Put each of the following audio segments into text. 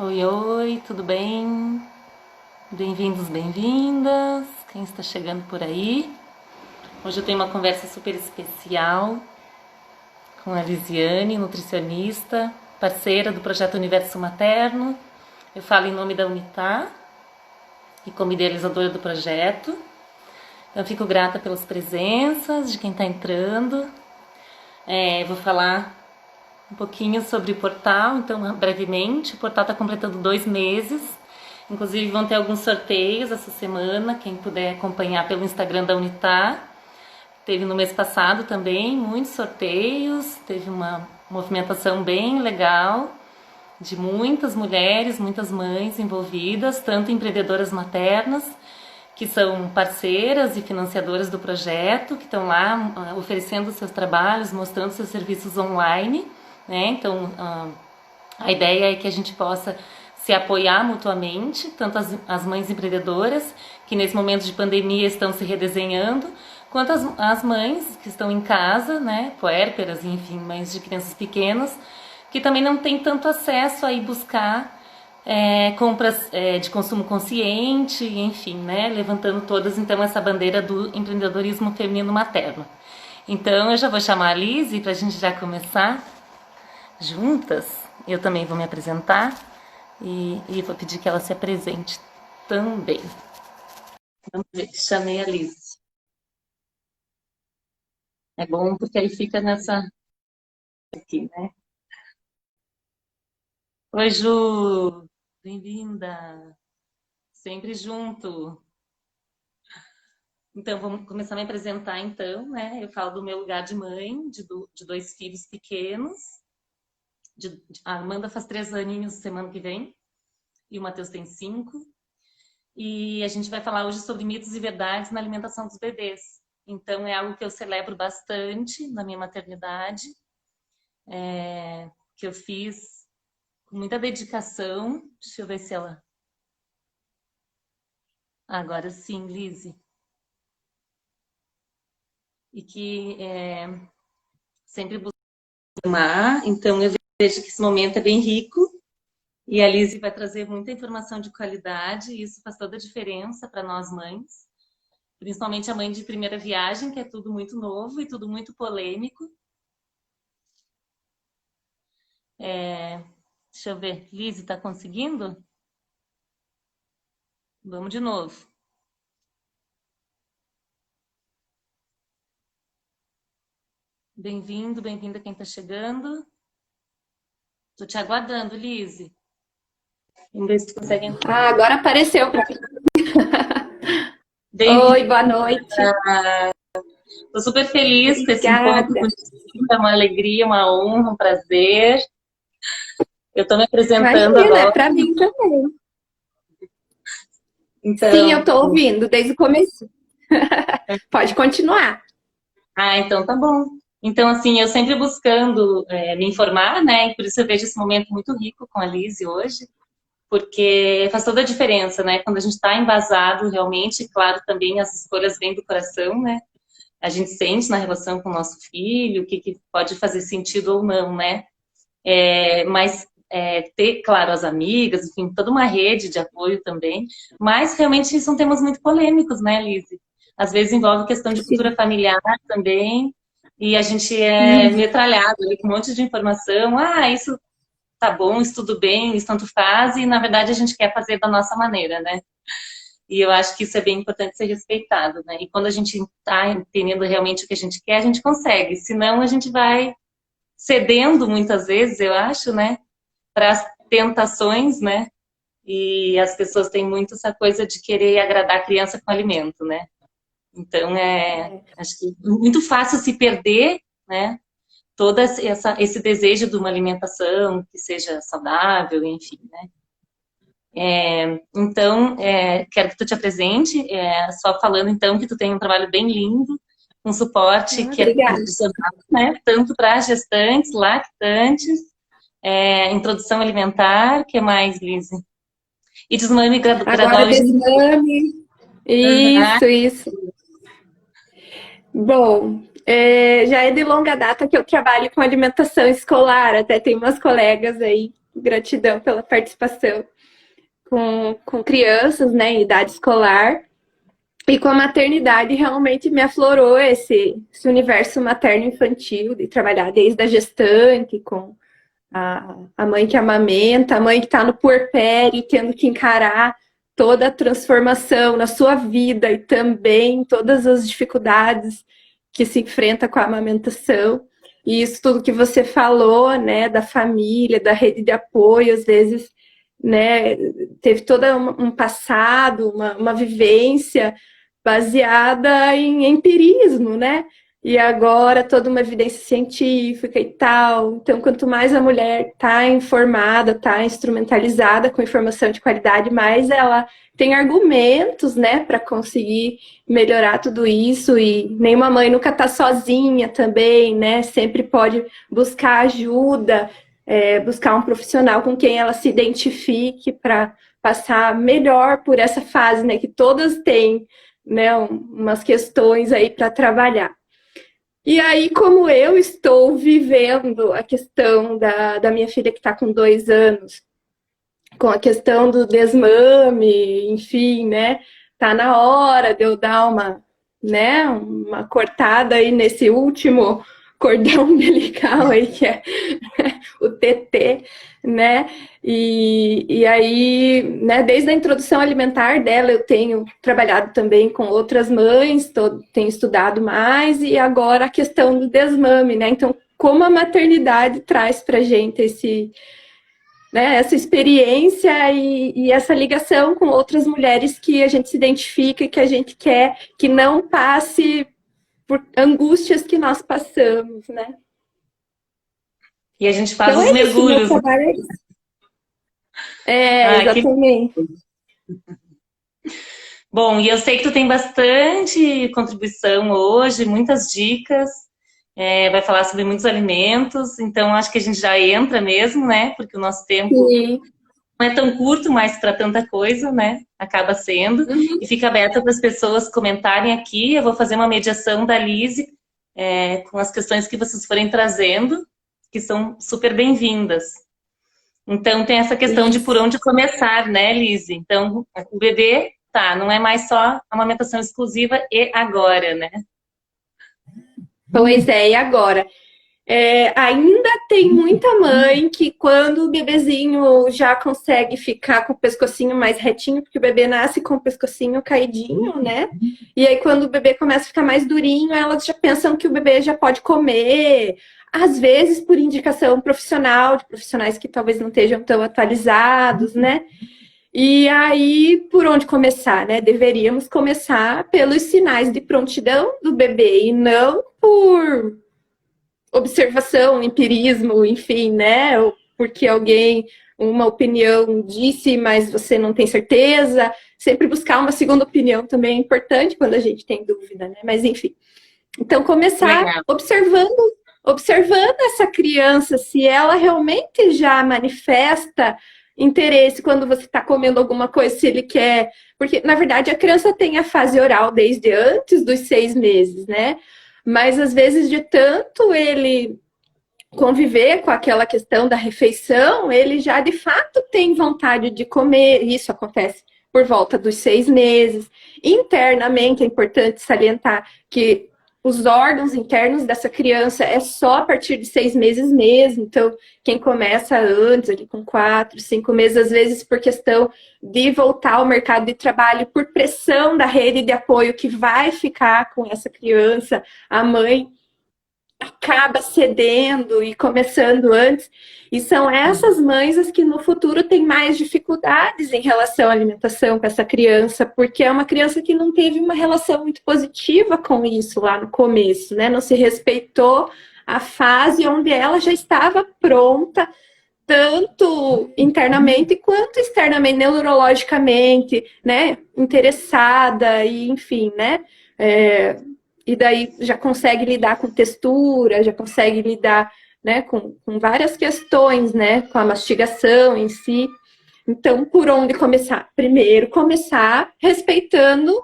Oi, oi, tudo bem? Bem-vindos, bem-vindas. Quem está chegando por aí? Hoje eu tenho uma conversa super especial com a Lisiane, nutricionista, parceira do projeto Universo Materno. Eu falo em nome da Unitar e como idealizadora do projeto. Então, fico grata pelas presenças de quem está entrando. Vou falar um pouquinho sobre o portal, então brevemente. O portal está completando 2 meses. Inclusive vão ter alguns sorteios essa semana, quem puder acompanhar pelo Instagram da Unitar. Teve no mês passado também muitos sorteios, teve uma movimentação bem legal de muitas mulheres, muitas mães envolvidas, tanto empreendedoras maternas, que são parceiras e financiadoras do projeto, que estão lá oferecendo seus trabalhos, mostrando seus serviços online, né? Então, a ideia é que a gente possa se apoiar mutuamente, tanto as mães empreendedoras, que nesse momento de pandemia estão se redesenhando, quanto as mães que estão em casa, né, puérperas, enfim, mães de crianças pequenas, que também não têm tanto acesso a ir buscar compras de consumo consciente, enfim, né, levantando todas então essa bandeira do empreendedorismo feminino materno. Então eu já vou chamar a Lise para a gente já começar juntas. Eu também vou me apresentar e vou pedir que ela se apresente também. Vamos ver, chamei a Lise. É bom porque aí fica nessa aqui, né? Oi, Ju, bem-vinda. Sempre junto. Então, vamos começar a me apresentar, então, né? Eu falo do meu lugar de mãe, de 2 filhos pequenos. A Amanda faz 3 aninhos semana que vem e o Matheus tem 5. E a gente vai falar hoje sobre mitos e verdades na alimentação dos bebês. Então, é algo que eu celebro bastante na minha maternidade, que eu fiz com muita dedicação. Deixa eu ver se ela... Agora sim, Lise. E que sempre buscar. Então, eu vejo que esse momento é bem rico. E a Lise vai trazer muita informação de qualidade. E isso faz toda a diferença para nós mães. Principalmente a mãe de primeira viagem, que é tudo muito novo e tudo muito polêmico. Deixa eu ver. Lise, tá conseguindo? Vamos de novo. Bem-vindo, bem-vinda quem tá chegando. Tô te aguardando, Lise. Vamos ver se tu consegue entrar. Ah, agora apareceu para mim. Oi, Bem-vinda. boa noite. Tô super feliz com esse encontro Obrigada. contigo. É uma alegria, uma honra, um prazer. Eu tô me apresentando Imagina, é agora. para mim também. Sim, eu Então, estou ouvindo desde o começo. Pode continuar. então tá bom. Então, assim, eu sempre buscando me informar, né? E por isso eu vejo esse momento muito rico com a Lise hoje, porque faz toda a diferença, né? Quando a gente está embasado realmente, claro, também as escolhas vêm do coração, né? A gente sente na relação com o nosso filho, o que pode fazer sentido ou não, né? Mas ter, claro, as amigas, enfim, toda uma rede de apoio também. Mas realmente são temas muito polêmicos, né, Lise? Às vezes envolve questão de cultura Sim. familiar também, e a gente é Hum. metralhado ali com um monte de informação. Ah, isso tá bom, isso tudo bem, isso tanto faz, e na verdade a gente quer fazer da nossa maneira, né? E eu acho que isso é bem importante ser respeitado, né? E quando a gente está entendendo realmente o que a gente quer, a gente consegue. Senão a gente vai cedendo muitas vezes, eu acho, né? Para as tentações, né? E as pessoas têm muito essa coisa de querer agradar a criança com alimento, né? Então acho que é muito fácil se perder, né? Todo esse desejo de uma alimentação que seja saudável, enfim, né? Então, quero que tu te apresente, só falando então que tu tem um trabalho bem lindo, um suporte Ah, que é obrigada. profissional, né? Tanto para gestantes, lactantes, introdução alimentar, que mais, Lise? E desmame Agora gradual e desmame. uhum. Isso. Bom, já é de longa data que eu trabalho com alimentação escolar. Até tem umas colegas aí Gratidão pela participação com crianças, né, em idade escolar. E com a maternidade realmente me aflorou esse universo materno-infantil, de trabalhar desde a gestante, com a mãe que amamenta, a mãe que está no puerpério, tendo que encarar toda a transformação na sua vida e também todas as dificuldades que se enfrenta com a amamentação. E isso tudo que você falou, né, da família, da rede de apoio, às vezes, né, teve todo um passado, uma vivência baseada em empirismo, né? E agora toda uma evidência científica e tal. Então, quanto mais a mulher está informada, está instrumentalizada com informação de qualidade, mais ela tem argumentos, né, para conseguir melhorar tudo isso. E nenhuma mãe nunca está sozinha também, né? Sempre pode buscar ajuda, buscar um profissional com quem ela se identifique para passar melhor por essa fase, né? Que todas têm, né, umas questões aí para trabalhar. E aí, como eu estou vivendo a questão da minha filha que está com 2 anos, com a questão do desmame, enfim, né? Tá na hora de eu dar uma cortada aí nesse último cordão umbilical aí, que é o TT, né? E aí, né, desde a introdução alimentar dela, eu tenho trabalhado também com outras mães, tenho estudado mais, e agora a questão do desmame, né? Então, como a maternidade traz pra gente né, essa experiência e essa ligação com outras mulheres que a gente se identifica e que a gente quer que não passe por angústias que nós passamos, né? E a gente faz Então os é isso, meu mergulhos. trabalho é isso. Exatamente. Bom, e eu sei que tu tem bastante contribuição hoje, muitas dicas, vai falar sobre muitos alimentos, então acho que a gente já entra mesmo, né? Porque o nosso tempo Sim. não é tão curto, mas para tanta coisa, né? Acaba sendo. Uhum. E fica aberta para as pessoas comentarem aqui. Eu vou fazer uma mediação da Lise com as questões que vocês forem trazendo, que são super bem-vindas. Então, tem essa questão de por onde começar, né, Lise? Então, o bebê, não é mais só amamentação exclusiva e agora, né? Pois é, e agora? Ainda tem muita mãe que quando o bebezinho já consegue ficar com o pescocinho mais retinho, porque o bebê nasce com o pescocinho caidinho, né? E aí quando o bebê começa a ficar mais durinho, elas já pensam que o bebê já pode comer, às vezes por indicação profissional, de profissionais que talvez não estejam tão atualizados, né? E aí, por onde começar, né? Deveríamos começar pelos sinais de prontidão do bebê e não por observação, empirismo, enfim, né? Ou porque alguém, uma opinião disse, mas você não tem certeza. Sempre buscar uma segunda opinião também é importante quando a gente tem dúvida, né? Mas enfim. Então, começar observando essa criança, se ela realmente já manifesta interesse quando você está comendo alguma coisa, se ele quer. Porque, na verdade, a criança tem a fase oral desde antes dos 6 meses, né? Mas, às vezes, de tanto ele conviver com aquela questão da refeição, ele já, de fato, tem vontade de comer. Isso acontece por volta dos 6 meses. Internamente, é importante salientar que os órgãos internos dessa criança é só a partir de 6 meses mesmo. Então, quem começa antes, ali com 4, 5 meses, às vezes por questão de voltar ao mercado de trabalho, por pressão da rede de apoio que vai ficar com essa criança, a mãe acaba cedendo e começando antes. E são essas mães as que no futuro têm mais dificuldades em relação à alimentação com essa criança, porque é uma criança que não teve uma relação muito positiva com isso lá no começo, né? Não se respeitou a fase onde ela já estava pronta, tanto internamente quanto externamente, neurologicamente, né? Interessada e enfim, né? E daí já consegue lidar com textura, já consegue lidar, né, com várias questões, né, com a mastigação em si. Então, por onde começar? Primeiro, começar respeitando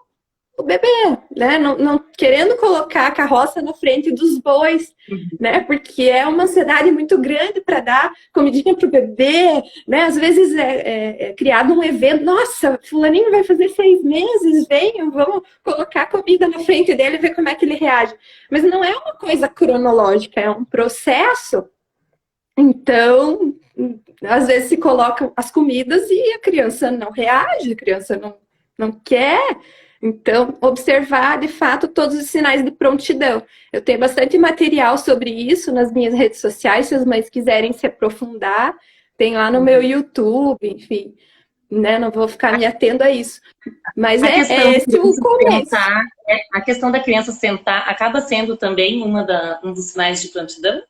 o bebê, né? Não querendo colocar a carroça na frente dos bois, né? Porque é uma ansiedade muito grande para dar comidinha para o bebê, né? Às vezes é criado um evento, nossa, fulaninho vai fazer 6 meses, venham, vamos colocar comida na frente dele e ver como é que ele reage. Mas não é uma coisa cronológica, é um processo. Então, às vezes se colocam as comidas e a criança não reage, a criança não quer. Então, observar, de fato, todos os sinais de prontidão. Eu tenho bastante material sobre isso nas minhas redes sociais, se as mães quiserem se aprofundar, tem lá no meu YouTube, enfim, né? Não vou ficar me atendo a isso. Mas A é questão esse o começo. sentar, a questão da criança sentar acaba sendo também um dos sinais de prontidão?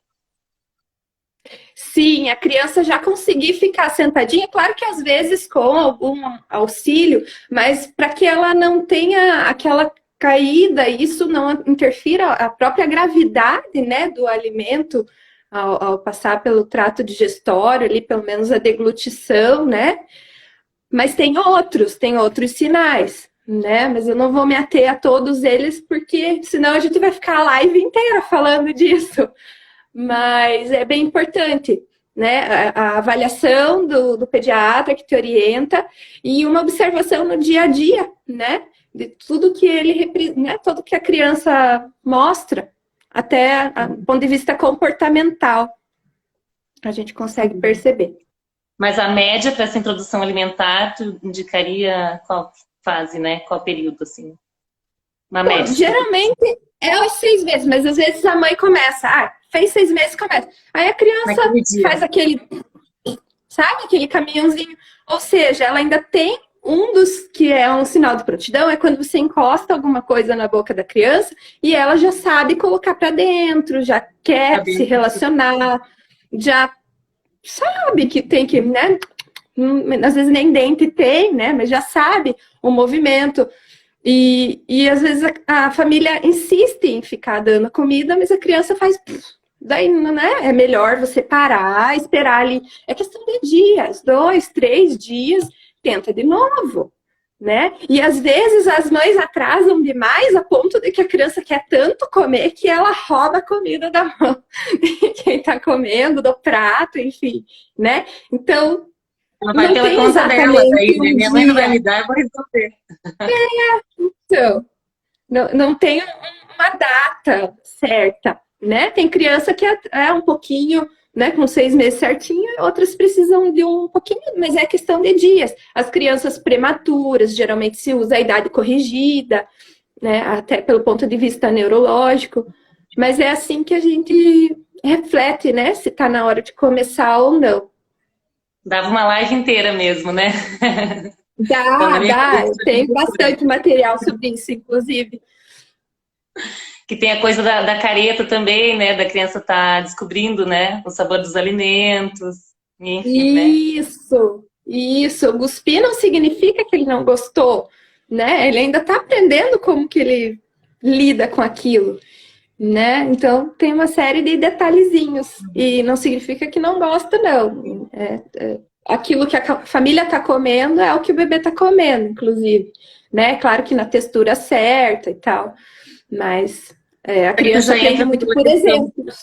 Sim, a criança já conseguir ficar sentadinha, claro que às vezes com algum auxílio, mas para que ela não tenha aquela caída, isso não interfira a própria gravidade, né, do alimento ao passar pelo trato digestório, ali pelo menos a deglutição, né? Mas tem outros sinais, né? Mas eu não vou me ater a todos eles, porque senão a gente vai ficar a live inteira falando disso. Mas é bem importante, né? A avaliação do pediatra que te orienta e uma observação no dia a dia, né? De tudo que né? Tudo que a criança mostra, até do ponto de vista comportamental, a gente consegue perceber. Mas a média para essa introdução alimentar, tu indicaria qual fase, né? Qual período, assim? Uma Bom, média. geralmente é aos 6 meses, mas às vezes a mãe começa, fez 6 meses, começa. Aí a criança faz aquele, sabe, aquele caminhãozinho. Ou seja, ela ainda tem um dos que é um sinal de prontidão, é quando você encosta alguma coisa na boca da criança e ela já sabe colocar para dentro, já quer se relacionar, já sabe que tem que, né? Às vezes nem dente tem, né? Mas já sabe o movimento. E às vezes a família insiste em ficar dando comida, mas a criança faz. Daí, né? É melhor você parar, esperar ali. É questão de dias, 2, 3 dias, tenta de novo, né? E às vezes as mães atrasam demais a ponto de que a criança quer tanto comer que ela rouba a comida da mão de quem tá comendo, do prato, enfim, né? Então, ela vai não pela tem conta dela, exatamente daí, né? Minha mãe não vai me dar, eu vou resolver. Então, não tem uma data certa, né? Tem criança que é um pouquinho, né, com 6 meses certinho, outras precisam de um pouquinho, mas é questão de dias. As crianças prematuras, geralmente se usa a idade corrigida, né, até pelo ponto de vista neurológico, mas é assim que a gente reflete, né, se está na hora de começar ou não. Dava uma live inteira mesmo, né? Dá, tem bastante material sobre isso, inclusive. Que tem a coisa da careta também, né? Da criança tá descobrindo, né? O sabor dos alimentos, enfim, né? Isso. Cuspir não significa que ele não gostou, né? Ele ainda está aprendendo como que ele lida com aquilo, né? Então, tem uma série de detalhezinhos. E não significa que não gosta, não. Aquilo que a família está comendo é o que o bebê está comendo, inclusive. Né? Claro que na textura certa e tal. Mas a criança aprende muito por exemplos.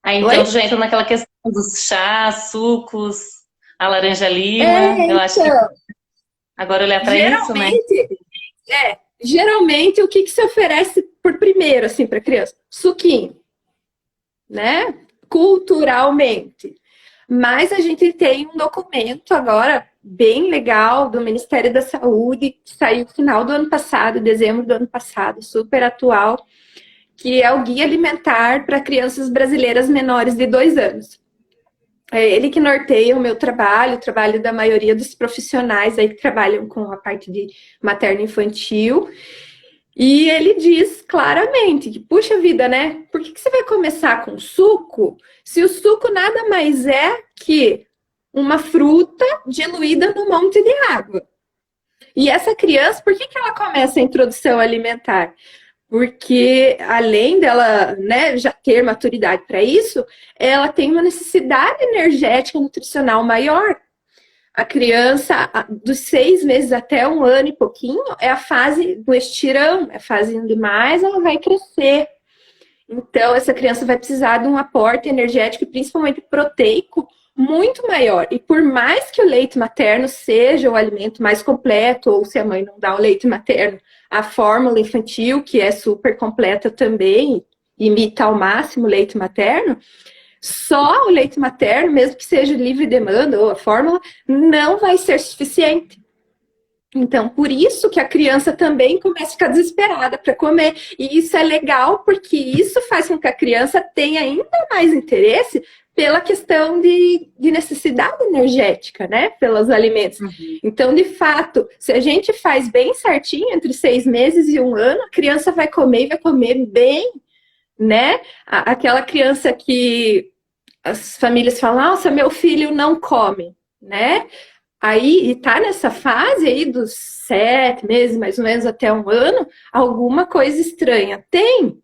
Aí então já entra naquela questão dos chás, sucos, a laranja-lima. Eu acho que agora olhar para isso, né? Geralmente, o que se oferece por primeiro, assim, para criança? Suquinho, né? Culturalmente. Mas a gente tem um documento agora bem legal do Ministério da Saúde, que saiu no final do ano passado, dezembro do ano passado, super atual, que é o Guia Alimentar para Crianças Brasileiras Menores de 2 anos. É ele que norteia o meu trabalho, o trabalho da maioria dos profissionais aí que trabalham com a parte de materno-infantil. E ele diz claramente que, puxa vida, né? Por que você vai começar com suco se o suco nada mais é que uma fruta diluída num monte de água? E essa criança, por que ela começa a introdução alimentar? Porque além dela, né, já ter maturidade para isso, ela tem uma necessidade energética nutricional maior. A criança, dos 6 meses até 1 ano e pouquinho, é a fase do estirão, é a fase onde mais ela vai crescer. Então, essa criança vai precisar de um aporte energético, principalmente proteico, muito maior. E por mais que o leite materno seja o alimento mais completo, ou se a mãe não dá o leite materno, a fórmula infantil, que é super completa também, imita ao máximo o leite materno, só o leite materno, mesmo que seja livre demanda ou a fórmula, não vai ser suficiente. Então, por isso que a criança também começa a ficar desesperada para comer. E isso é legal, porque isso faz com que a criança tenha ainda mais interesse pela questão de necessidade energética, né? Pelos alimentos. Então, de fato, se a gente faz bem certinho, entre 6 meses e 1 ano, a criança vai comer e vai comer bem, né? Aquela criança que as famílias falam, nossa, meu filho não come, né? Aí, e tá nessa fase aí dos 7 meses, mais ou menos, até 1 ano, alguma coisa estranha tem.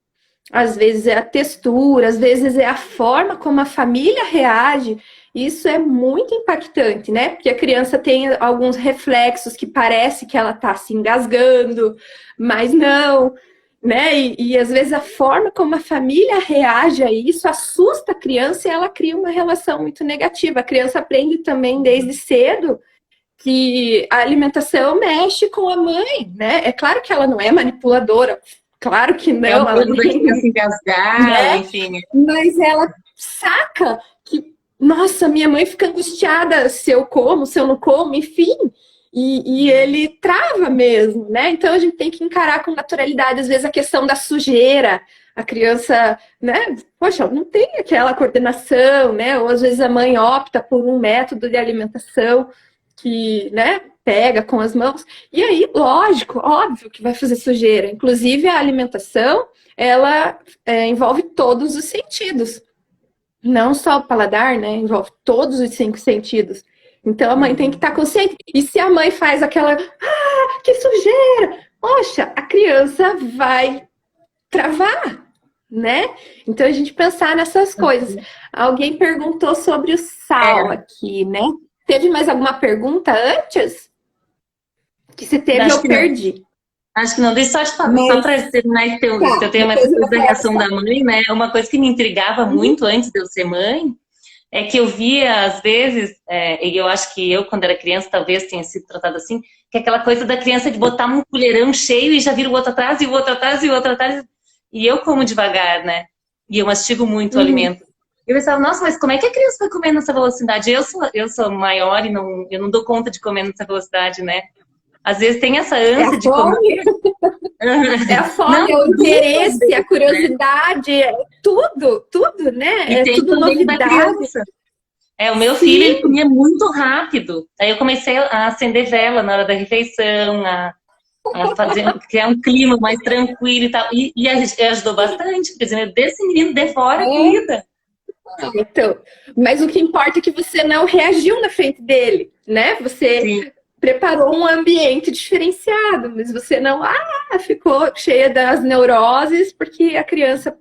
Às vezes é a textura, às vezes é a forma como a família reage. Isso é muito impactante, né? Porque a criança tem alguns reflexos que parece que ela tá se engasgando, mas não, né? E às vezes a forma como a família reage a isso assusta a criança e ela cria uma relação muito negativa. A criança aprende também desde cedo que a alimentação mexe com a mãe, né? É claro que ela não é manipuladora, claro que não. Ela nem se engasgar, né? Enfim. Mas ela saca que, nossa, minha mãe fica angustiada se eu como, se eu não como, enfim. E ele trava mesmo, né? Então a gente tem que encarar com naturalidade, às vezes, a questão da sujeira. A criança, né? Poxa, não tem aquela coordenação, né? Ou às vezes a mãe opta por um método de alimentação que, né, pega com as mãos. E aí, lógico, óbvio que vai fazer sujeira. Inclusive, a alimentação, ela envolve todos os sentidos. Não só o paladar, né? Envolve todos os 5 sentidos. Então, a mãe tem que estar consciente. E se a mãe faz aquela, que sujeira! Poxa, a criança vai travar, né? Então, a gente pensar nessas coisas. Alguém perguntou sobre o sal aqui, né? Teve mais alguma pergunta antes? Que se teve, eu perdi. Acho que não. Deixa só para terminar esse teu tema da reação da mãe, né? Uma coisa que me intrigava muito antes de eu ser mãe é que eu via, às vezes, e eu acho que eu, quando era criança, talvez tenha sido tratada assim, que é aquela coisa da criança de botar um colherão cheio e já vira o outro atrás, e o outro atrás, e o outro atrás. E eu como devagar, né? E eu mastigo muito o alimento. Eu pensava, nossa, mas como é que a criança vai comer nessa velocidade? Eu sou maior e eu não dou conta de comer nessa velocidade, né? Às vezes tem essa ânsia de comer. É a fome, é o interesse, a curiosidade, é tudo, né? E tem tudo também novidade. da criança. O meu filho, ele comia muito rápido. Aí eu comecei a acender vela na hora da refeição, a criar um clima mais tranquilo e tal. E ajudou bastante, por exemplo, desse menino devora a comida. Então, mas o que importa é que você não reagiu na frente dele, né? Você preparou um ambiente diferenciado, mas você não ficou cheia das neuroses porque a criança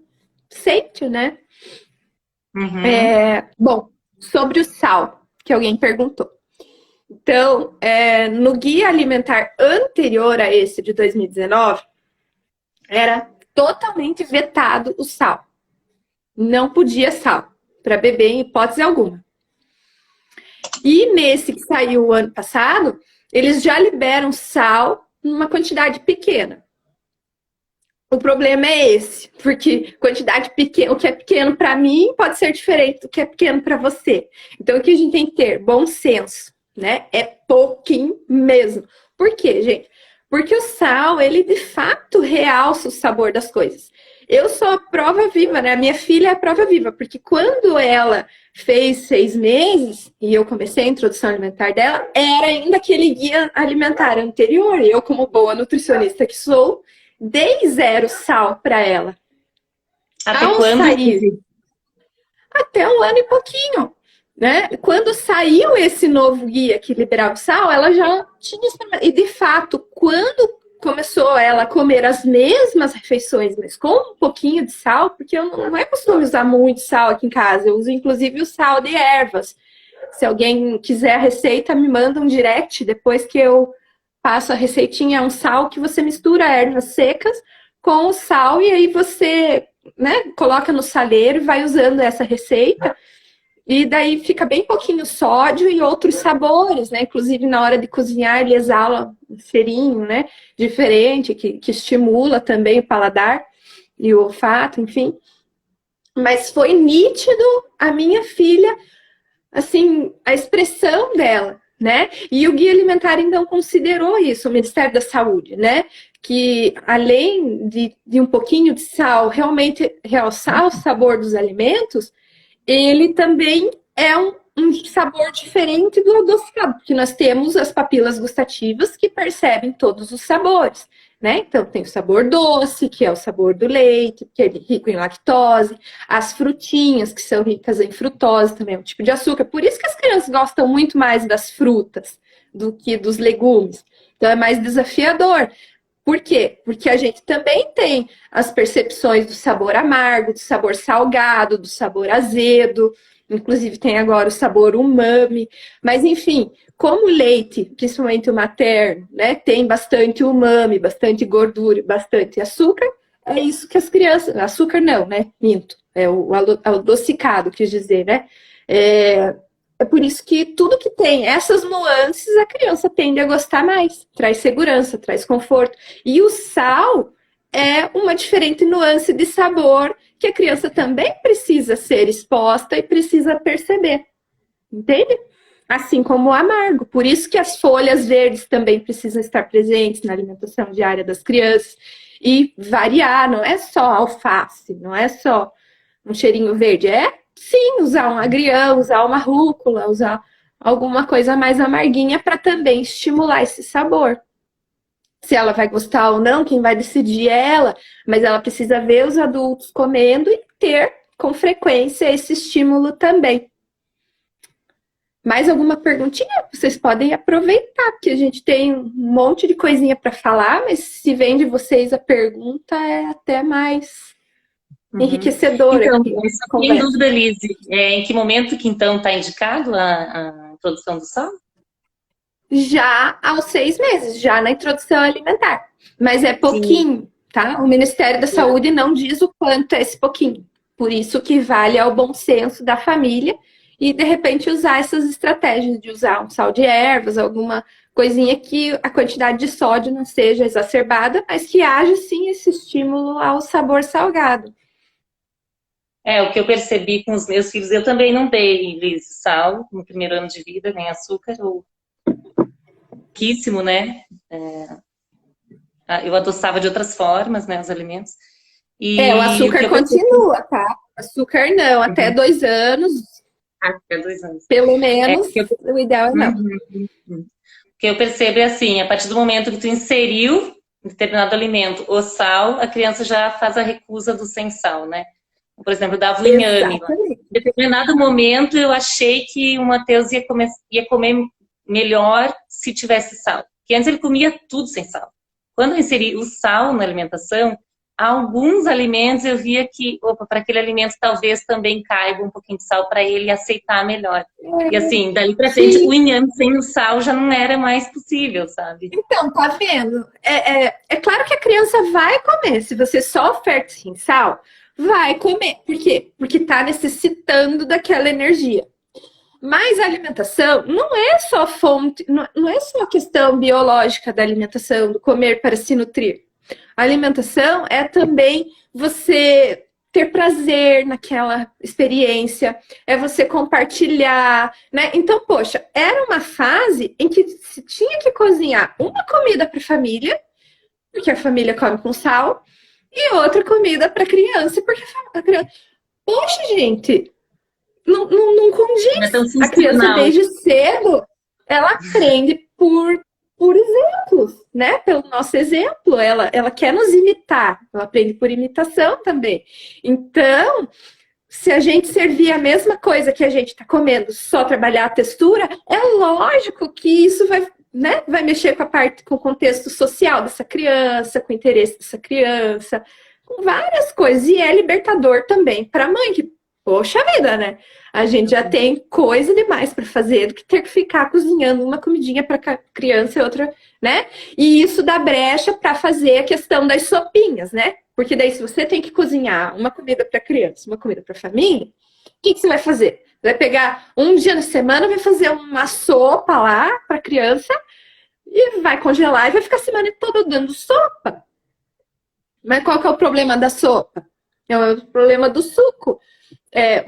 sente, né? Bom, sobre o sal, que alguém perguntou. Então, no guia alimentar anterior a esse de 2019, era totalmente vetado o sal. Não podia sal para beber em hipótese alguma. E nesse que saiu o ano passado, eles já liberam sal numa quantidade pequena. O problema é esse, porque quantidade pequena, o que é pequeno para mim pode ser diferente do que é pequeno para você. Então, o que a gente tem que ter? Bom senso, né? É pouquinho mesmo. Por quê, gente? Porque o sal, ele de fato realça o sabor das coisas. Eu sou a prova viva, né? A minha filha é a prova viva, porque quando ela fez 6 meses e eu comecei a introdução alimentar dela, era ainda aquele guia alimentar anterior. E eu, como boa nutricionista que sou, dei 0 sal para ela. Até quando? Até 1 ano e pouquinho, né? Quando saiu esse novo guia que liberava o sal, ela já tinha experimentado. E de fato, quando começou ela a comer as mesmas refeições, mas com um pouquinho de sal, porque eu não é costume usar muito sal aqui em casa, eu uso inclusive o sal de ervas. Se alguém quiser a receita, me manda um direct depois que eu passo a receitinha. É um sal que você mistura ervas secas com o sal e aí você, né, coloca no saleiro e vai usando essa receita. E daí fica bem pouquinho sódio e outros sabores, né? Inclusive, na hora de cozinhar, ele exala um cheirinho, né? Diferente, que estimula também o paladar e o olfato, enfim. Mas foi nítido a minha filha, assim, a expressão dela, né? E o Guia Alimentar, então, considerou isso, o Ministério da Saúde, né? Que além de um pouquinho de sal realmente realçar o sabor dos alimentos, ele também é um sabor diferente do adocicado, porque nós temos as papilas gustativas que percebem todos os sabores, né? Então, tem o sabor doce, que é o sabor do leite, que é rico em lactose, as frutinhas, que são ricas em frutose, também é um tipo de açúcar. Por isso que as crianças gostam muito mais das frutas do que dos legumes. Então, é mais desafiador. Por quê? Porque a gente também tem as percepções do sabor amargo, do sabor salgado, do sabor azedo, inclusive tem agora o sabor umami, mas enfim, como o leite, principalmente o materno, né, tem bastante umami, bastante gordura, bastante açúcar, é isso que as crianças... Açúcar não, né? Minto. É o adocicado, quis dizer, né? É por isso que tudo que tem essas nuances, a criança tende a gostar mais. Traz segurança, traz conforto. E o sal é uma diferente nuance de sabor que a criança também precisa ser exposta e precisa perceber. Entende? Assim como o amargo. Por isso que as folhas verdes também precisam estar presentes na alimentação diária das crianças. E variar, não é só alface, não é só um cheirinho verde, sim, usar um agrião, usar uma rúcula, usar alguma coisa mais amarguinha para também estimular esse sabor. Se ela vai gostar ou não, quem vai decidir é ela, mas ela precisa ver os adultos comendo e ter com frequência esse estímulo também. Mais alguma perguntinha? Vocês podem aproveitar, porque a gente tem um monte de coisinha para falar, mas se vem de vocês a pergunta, é até mais enriquecedora. Então, só tem dúvida, Lise, em que momento que então está indicado a introdução do sal? Já aos 6 meses, já na introdução alimentar. Mas é pouquinho, tá? O Ministério da Saúde não diz o quanto é esse pouquinho. Por isso que vale ao bom senso da família e, de repente, usar essas estratégias de usar um sal de ervas, alguma coisinha que a quantidade de sódio não seja exacerbada, mas que haja, sim, esse estímulo ao sabor salgado. O que eu percebi com os meus filhos, eu também não dei, Liz, sal no primeiro ano de vida, nem açúcar, ou pouquíssimo, né? Eu adoçava de outras formas, né, os alimentos. E o açúcar continua, tá? Açúcar não, até 2 anos. Até 2 anos. Pelo menos, o ideal é não. O que eu percebo é assim, a partir do momento que tu inseriu em determinado alimento o sal, a criança já faz a recusa do sem sal, né? Por exemplo, eu dava o inhame. Em determinado momento eu achei que o Matheus ia comer melhor se tivesse sal. Porque antes ele comia tudo sem sal. Quando eu inseri o sal na alimentação, alguns alimentos eu via que, para aquele alimento talvez também caiba um pouquinho de sal para ele aceitar melhor. E assim, dali para frente, o inhame sem o sal já não era mais possível, sabe? Então, tá vendo? É claro que a criança vai comer. Se você só oferta sem sal, vai comer. Por quê? Porque tá necessitando daquela energia. Mas a alimentação não é só fonte, não é só questão biológica da alimentação, do comer para se nutrir. A alimentação é também você ter prazer naquela experiência, é você compartilhar, né? Então, poxa, era uma fase em que se tinha que cozinhar uma comida para a família, porque a família come com sal, e outra comida para a criança, porque a criança... Poxa, gente, não condiz. A criança, desde cedo, ela aprende por exemplos, né? Pelo nosso exemplo, ela quer nos imitar, ela aprende por imitação também. Então, se a gente servir a mesma coisa que a gente está comendo, só trabalhar a textura, é lógico que isso vai mexer com o contexto social dessa criança, com o interesse dessa criança, com várias coisas. E é libertador também para a mãe, que Poxa vida, né? A gente já tem coisa demais para fazer do que ter que ficar cozinhando uma comidinha para criança e outra, né? E isso dá brecha para fazer a questão das sopinhas, né? Porque daí se você tem que cozinhar uma comida para criança, uma comida para família, o que você vai fazer? Vai pegar um dia na semana, vai fazer uma sopa lá para criança e vai congelar e vai ficar a semana toda dando sopa. Mas qual que é o problema da sopa? É o problema do suco.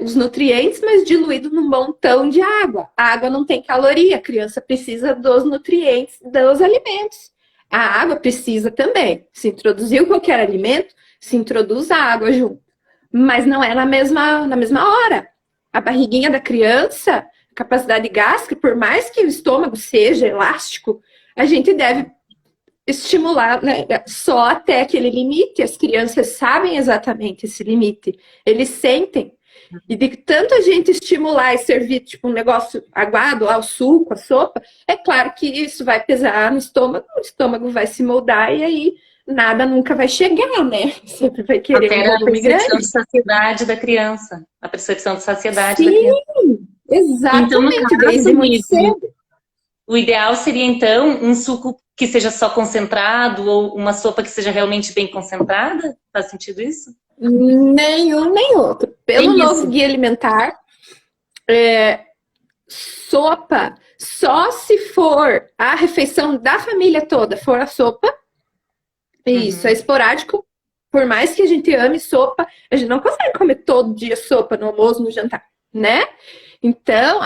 Os nutrientes, mas diluído num montão de água. A água não tem caloria, a criança precisa dos nutrientes dos alimentos. A água precisa também. Se introduziu qualquer alimento, se introduz a água junto. Mas não é na mesma hora. A barriguinha da criança, a capacidade gástrica, por mais que o estômago seja elástico, a gente deve estimular, né, só até aquele limite. As crianças sabem exatamente esse limite. Eles sentem. E de tanto a gente estimular e servir tipo um negócio aguado, lá o suco, a sopa, é claro que isso vai pesar no estômago, o estômago vai se moldar e aí nada nunca vai chegar, né? Sempre vai querer Altera um volume a percepção grande. de saciedade da criança. A percepção de saciedade Sim, da criança. exatamente, Então, no caso, desde muito cedo. o ideal seria, então, um suco que seja só concentrado ou uma sopa que seja realmente bem concentrada? Faz sentido isso? Nenhum, nem outro. Pelo novo guia alimentar, sopa, só se for a refeição da família toda, for a sopa, isso, é esporádico. Por mais que a gente ame sopa, a gente não consegue comer todo dia sopa no almoço, no jantar, né? Então,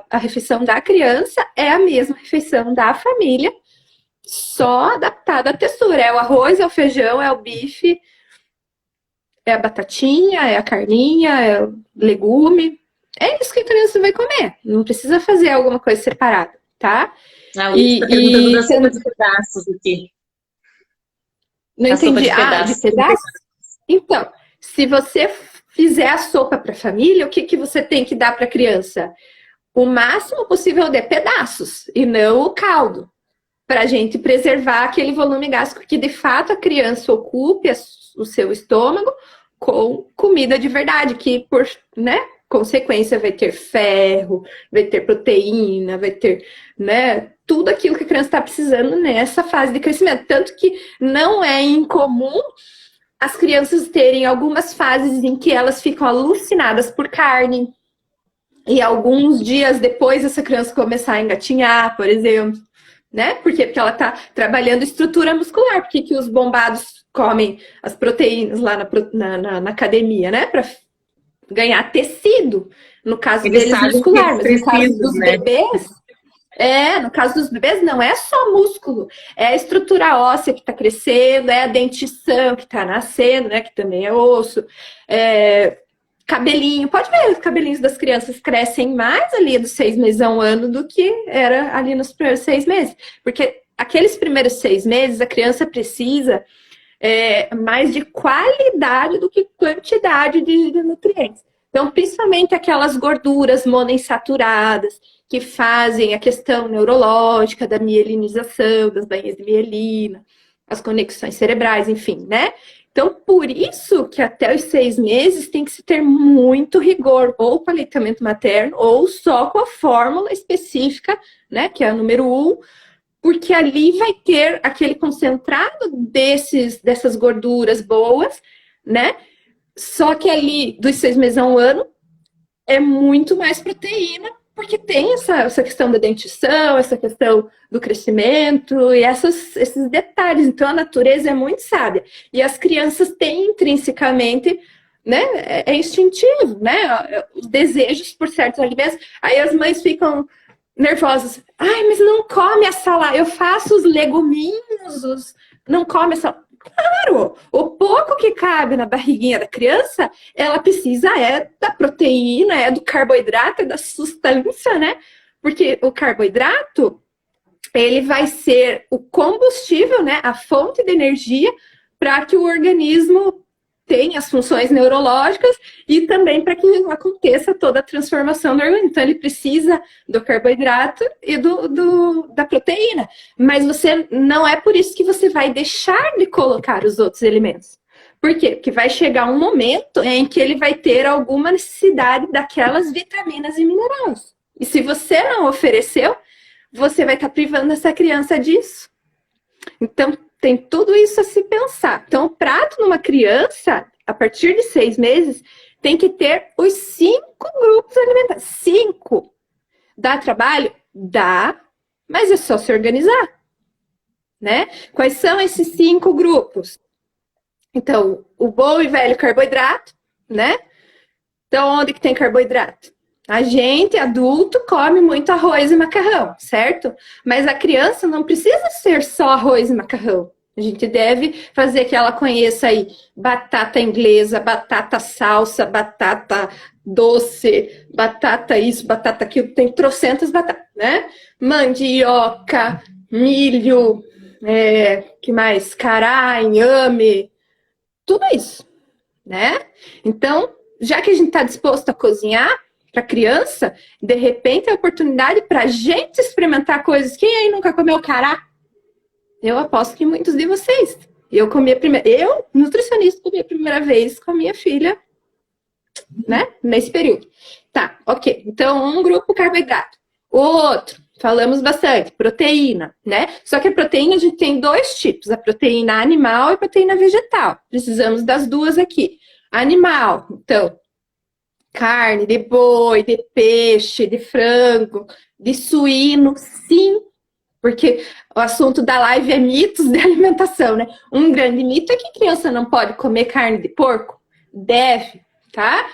a refeição da criança é a mesma refeição da família, só adaptada à textura. É o arroz, é o feijão, é o bife, é a batatinha, é a carninha, é o legume. É isso que a criança vai comer. Não precisa fazer alguma coisa separada, tá? O Luiz está perguntando da sopa de pedaços aqui. Não entendi. De pedaços? Então, se você fizer a sopa para a família, o que você tem que dar para a criança? O máximo possível de pedaços e não o caldo, para a gente preservar aquele volume gástrico que de fato a criança ocupe o seu estômago com comida de verdade, que por, né, consequência vai ter ferro, vai ter proteína, vai ter, né, tudo aquilo que a criança está precisando nessa fase de crescimento. Tanto que não é incomum as crianças terem algumas fases em que elas ficam alucinadas por carne. E alguns dias depois essa criança começar a engatinhar, por exemplo. Né? Por quê? Porque ela está trabalhando estrutura muscular. Por que os bombados comem as proteínas lá na academia, né? Para ganhar tecido. No caso deles, muscular. Mas no caso dos bebês... no caso dos bebês não é só músculo, é a estrutura óssea que está crescendo, é a dentição que está nascendo, né, que também é osso, cabelinho, pode ver, os cabelinhos das crianças crescem mais ali dos 6 meses a 1 ano do que era ali nos primeiros 6 meses, porque aqueles primeiros 6 meses a criança precisa mais de qualidade do que quantidade de nutrientes. Então, principalmente aquelas gorduras monoinsaturadas, que fazem a questão neurológica da mielinização, das bainhas de mielina, as conexões cerebrais, enfim, né? Então, por isso que até os 6 meses tem que se ter muito rigor, ou com aleitamento materno, ou só com a fórmula específica, né? Que é a número 1, porque ali vai ter aquele concentrado dessas gorduras boas, né? Só que ali, dos 6 meses a 1 ano, é muito mais proteína, porque tem essa questão da dentição, essa questão do crescimento e esses detalhes. Então, a natureza é muito sábia. E as crianças têm intrinsecamente, né? É instintivo, né? Os desejos por certos alimentos. Aí as mães ficam nervosas. Ai, mas não come a salada. Eu faço os leguminhos, não come a salada. Claro, o pouco que cabe na barriguinha da criança, ela precisa da proteína, do carboidrato, da substância, né? Porque o carboidrato, ele vai ser o combustível, né? A fonte de energia para que o organismo tenha as funções neurológicas e também para que aconteça toda a transformação do organismo. Então, ele precisa do carboidrato e da proteína. Mas não é por isso que você vai deixar de colocar os outros elementos. Por quê? Porque vai chegar um momento em que ele vai ter alguma necessidade daquelas vitaminas e minerais. E se você não ofereceu, você vai estar privando essa criança disso. Então, tem tudo isso a se pensar. Então, o prato numa criança, a partir de 6 meses, tem que ter os 5 grupos alimentares. 5. Dá trabalho? Dá, mas é só se organizar, né? Quais são esses 5 grupos? Então, o bom e velho carboidrato, né? Então, onde que tem carboidrato? A gente, adulto, come muito arroz e macarrão, certo? Mas a criança não precisa ser só arroz e macarrão. A gente deve fazer que ela conheça aí batata inglesa, batata salsa, batata doce, batata isso, batata aquilo, tem trocentas batatas, né? Mandioca, milho, que mais? Cará, inhame, tudo isso, né? Então, já que a gente está disposto a cozinhar para criança, de repente é a oportunidade para a gente experimentar coisas. Quem aí nunca comeu cará? Eu aposto que muitos de vocês. Eu, nutricionista, comi a primeira vez com a minha filha, né? Nesse período. Tá, ok. Então, um grupo carboidrato. O outro, falamos bastante, proteína, né? Só que a proteína a gente tem 2 tipos, a proteína animal e a proteína vegetal. Precisamos das duas aqui. Animal, então, carne de boi, de peixe, de frango, de suíno, sim, porque o assunto da live é mitos de alimentação, né? Um grande mito é que criança não pode comer carne de porco. Deve, tá?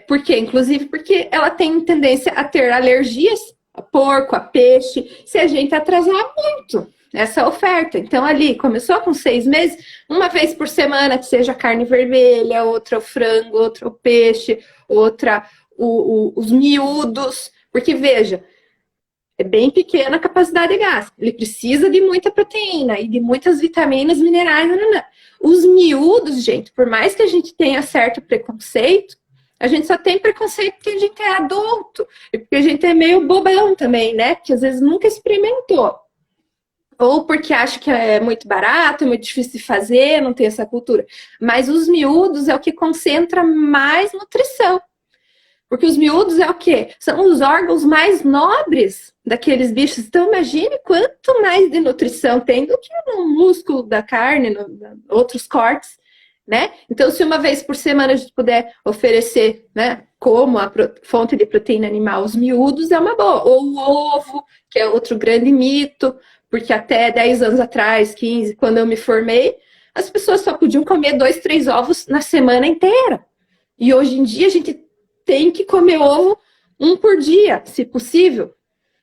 Por quê? Inclusive porque ela tem tendência a ter alergias a porco, a peixe, se a gente atrasar muito essa oferta. Então, ali, começou com 6 meses, uma vez por semana, que seja carne vermelha, outra o frango, outra o peixe, outra os miúdos, porque, veja, é bem pequena a capacidade de gasto. Ele precisa de muita proteína e de muitas vitaminas, minerais. Os miúdos, gente, por mais que a gente tenha certo preconceito, a gente só tem preconceito porque a gente é adulto. E porque a gente é meio bobão também, né? Que às vezes nunca experimentou. Ou porque acha que é muito barato, é muito difícil de fazer, não tem essa cultura. Mas os miúdos é o que concentra mais nutrição. Porque os miúdos é o quê? São os órgãos mais nobres daqueles bichos. Então, imagine quanto mais de nutrição tem do que no músculo da carne, outros cortes, né? Então, se uma vez por semana a gente puder oferecer, né, como a fonte de proteína animal, os miúdos, é uma boa. Ou o ovo, que é outro grande mito, porque até 10 anos atrás, 15, quando eu me formei, as pessoas só podiam comer 2, 3 ovos na semana inteira. E hoje em dia a gente tem que comer ovo 1 por dia, se possível,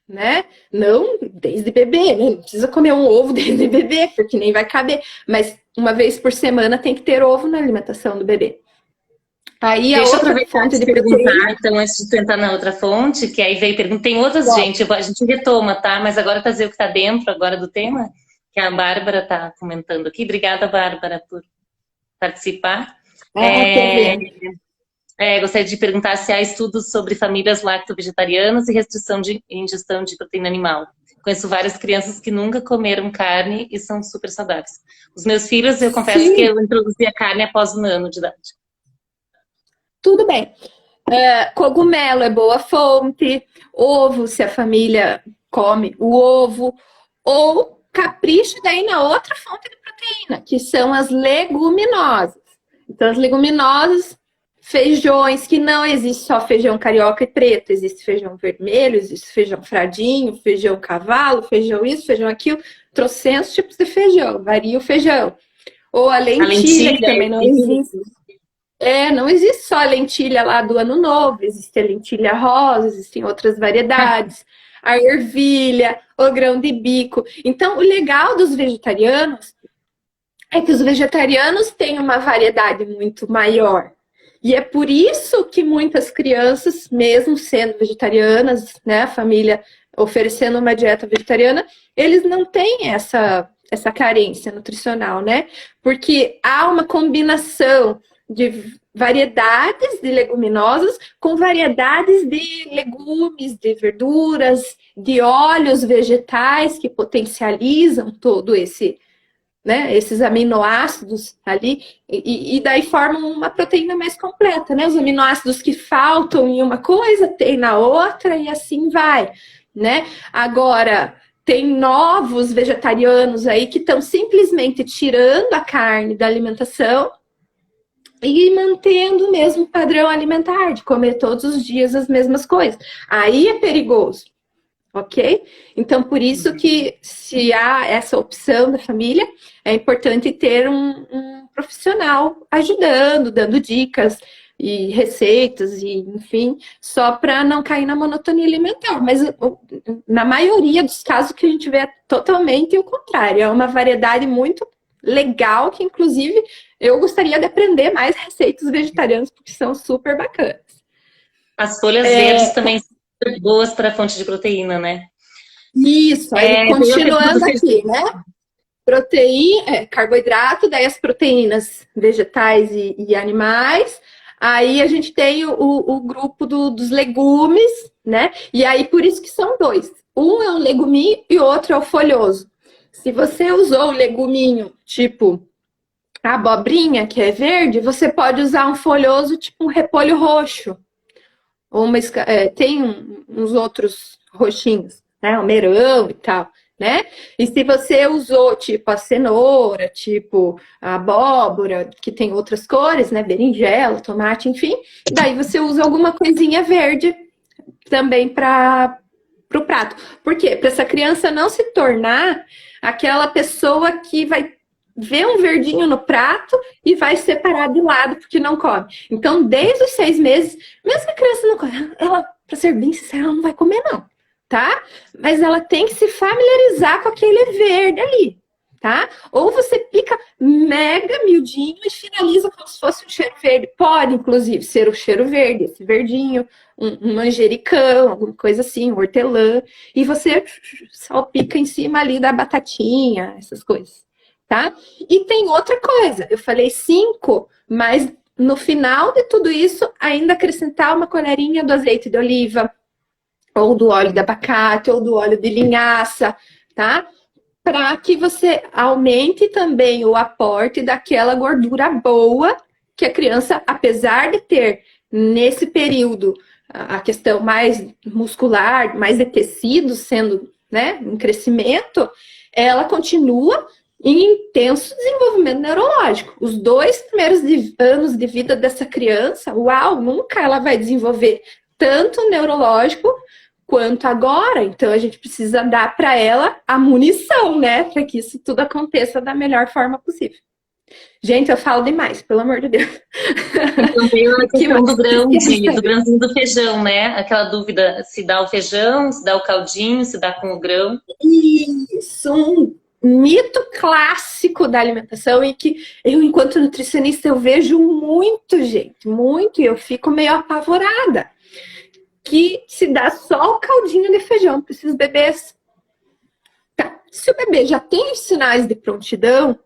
né? Não desde bebê, né? Não precisa comer um ovo desde bebê, porque nem vai caber. Mas uma vez por semana tem que ter ovo na alimentação do bebê. Aí Deixa eu aproveitar de perguntar, então, antes de tentar na outra fonte, que aí veio pergunta, tem outras, gente, a gente retoma, tá? Mas agora trazer o que está dentro agora do tema, que a Bárbara está comentando aqui. Obrigada, Bárbara, por participar. Gostaria de perguntar se há estudos sobre famílias lacto-vegetarianas e restrição de ingestão de proteína animal. Conheço várias crianças que nunca comeram carne e são super saudáveis. Os meus filhos, eu confesso que eu introduzi a carne após 1 ano de idade. Tudo bem. Cogumelo é boa fonte, ovo, se a família come o ovo, ou capricho daí na outra fonte de proteína, que são as leguminosas. Então, as leguminosas, feijões, que não existe só feijão carioca e preto, existe feijão vermelho, existe feijão fradinho, feijão cavalo, feijão isso, feijão aquilo, trocentos tipos de feijão, varia o feijão. Ou a lentilha, que também não existe. Não existe só a lentilha lá do Ano Novo, existe a lentilha rosa, existem outras variedades, a ervilha, o grão de bico. Então, o legal dos vegetarianos é que os vegetarianos têm uma variedade muito maior. E é por isso que muitas crianças, mesmo sendo vegetarianas, né, a família oferecendo uma dieta vegetariana, eles não têm essa carência nutricional, né? Porque há uma combinação de variedades de leguminosas com variedades de legumes, de verduras, de óleos vegetais que potencializam todo esse né? Esses aminoácidos ali, e daí formam uma proteína mais completa, né? Os aminoácidos que faltam em uma coisa, tem na outra, e assim vai, né? Agora, tem novos vegetarianos aí que estão simplesmente tirando a carne da alimentação e mantendo o mesmo padrão alimentar, de comer todos os dias as mesmas coisas. Aí é perigoso, ok? Então, por isso que, se há essa opção da família, é importante ter um profissional ajudando, dando dicas e receitas, e enfim, só para não cair na monotonia alimentar. Mas na maioria dos casos que a gente vê é totalmente o contrário. É uma variedade muito legal, que inclusive eu gostaria de aprender mais receitas vegetarianas, porque são super bacanas. As folhas verdes também são boas para fonte de proteína, né? Isso, aí continuando aqui, né? Proteína, carboidrato, daí as proteínas vegetais e animais. Aí a gente tem o grupo dos legumes, né? E aí por isso que são dois. Um é o leguminho e o outro é o folhoso. Se você usou o leguminho, tipo a abobrinha, que é verde, você pode usar um folhoso, tipo um repolho roxo. Ou tem uns outros roxinhos, né? O melão e tal, né? E se você usou, tipo, a cenoura, tipo a abóbora, que tem outras cores, né? Berinjela, tomate, enfim. Daí você usa alguma coisinha verde também para o prato. Por quê? Para essa criança não se tornar aquela pessoa que vai ver um verdinho no prato e vai separar de lado porque não come. Então, desde os 6 meses, mesmo que a criança não come, ela, para ser bem sincera, ela não vai comer não, tá? Mas ela tem que se familiarizar com aquele verde ali, tá? Ou você pica mega miudinho e finaliza como se fosse um cheiro verde. Pode, inclusive, ser o cheiro verde, esse verdinho, um manjericão, alguma coisa assim, um hortelã, e você salpica em cima ali da batatinha, essas coisas. Tá? E tem outra coisa, eu falei 5, mas no final de tudo isso, ainda acrescentar uma colherinha do azeite de oliva, ou do óleo de abacate, ou do óleo de linhaça, tá? Para que você aumente também o aporte daquela gordura boa que a criança, apesar de ter nesse período a questão mais muscular, mais de tecidos sendo, né, em crescimento, ela continua em intenso desenvolvimento neurológico. Os 2 primeiros anos de vida dessa criança, nunca ela vai desenvolver tanto neurológico quanto agora. Então, a gente precisa dar para ela a munição, né? Para que isso tudo aconteça da melhor forma possível. Gente, eu falo demais, pelo amor de Deus. Então, veio a questão do grãozinho do feijão, né? Aquela dúvida, se dá o feijão, se dá o caldinho, se dá com o grão. Isso, mito clássico da alimentação, e que eu, enquanto nutricionista, eu vejo muito, gente, muito, e eu fico meio apavorada, que se dá só o caldinho de feijão para esses bebês. Tá. Se o bebê já tem os sinais de prontidão,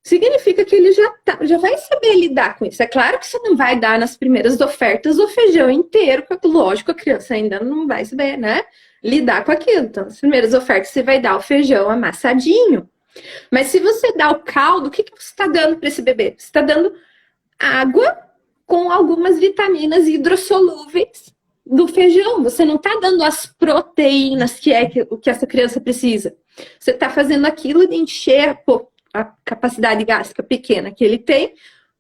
significa que ele já vai saber lidar com isso. É claro que você não vai dar nas primeiras ofertas o feijão inteiro, porque, lógico, a criança ainda não vai saber, né, lidar com aquilo. Então, nas primeiras ofertas você vai dar o feijão amassadinho. Mas se você dá o caldo, o que você está dando para esse bebê? Você está dando água com algumas vitaminas hidrossolúveis do feijão. Você não está dando as proteínas que é o que essa criança precisa. Você está fazendo aquilo de encher a capacidade gástrica pequena que ele tem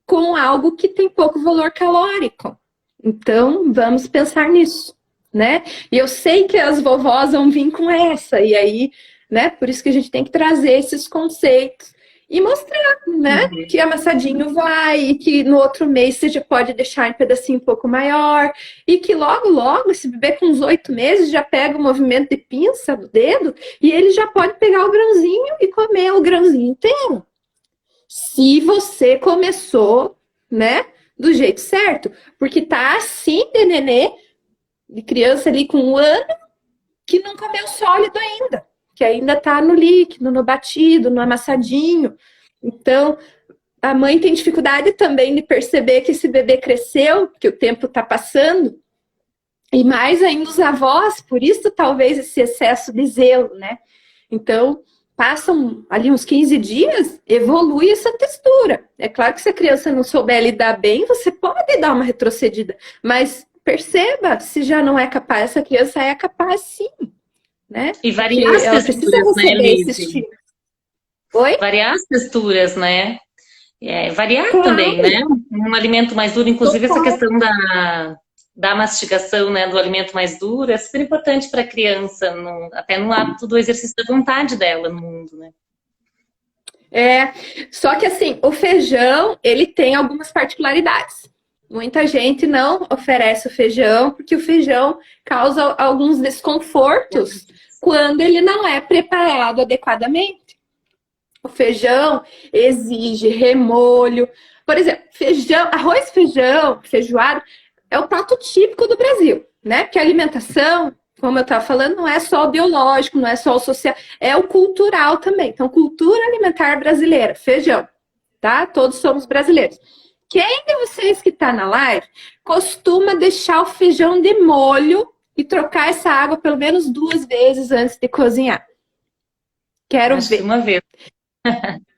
com algo que tem pouco valor calórico. Então, vamos pensar nisso, né? E eu sei que as vovós vão vir com essa, e aí, né, por isso que a gente tem que trazer esses conceitos e mostrar, né, que amassadinho vai, e que no outro mês você já pode deixar em pedacinho um pouco maior, e que logo, logo, esse bebê com uns 8 meses já pega o movimento de pinça do dedo, e ele já pode pegar o grãozinho e comer o grãozinho inteiro. Se você começou, né, do jeito certo, porque tá assim de nenê, de criança ali com 1 ano, que não comeu sólido ainda, que ainda tá no líquido, no batido, no amassadinho. Então, a mãe tem dificuldade também de perceber que esse bebê cresceu, que o tempo tá passando, e mais ainda os avós, por isso talvez esse excesso de zelo, né? Então, passam ali uns 15 dias, evolui essa textura. É claro que se a criança não souber lidar bem, você pode dar uma retrocedida, mas perceba, se já não é capaz, essa criança é capaz sim, né? E variar as ela precisa texturas, né, receber esse Liz? estímulo. Oi? Variar as texturas, né? Variar Claro. também, né? Um alimento mais duro, inclusive Total. essa questão da mastigação, né, do alimento mais duro, é super importante para a criança, até no hábito do exercício da vontade dela no mundo, né? Só que assim, o feijão, ele tem algumas particularidades. Muita gente não oferece o feijão, porque o feijão causa alguns desconfortos quando ele não é preparado adequadamente. O feijão exige remolho. Por exemplo, feijão, arroz, feijão, feijoada é o prato típico do Brasil, né? Porque a alimentação, como eu estava falando, não é só o biológico, não é só o social, é o cultural também. Então, cultura alimentar brasileira, feijão, tá? Todos somos brasileiros. Quem de vocês que está na live costuma deixar o feijão de molho e trocar essa água pelo menos 2 vezes antes de cozinhar? Quero Acho ver. que uma vez.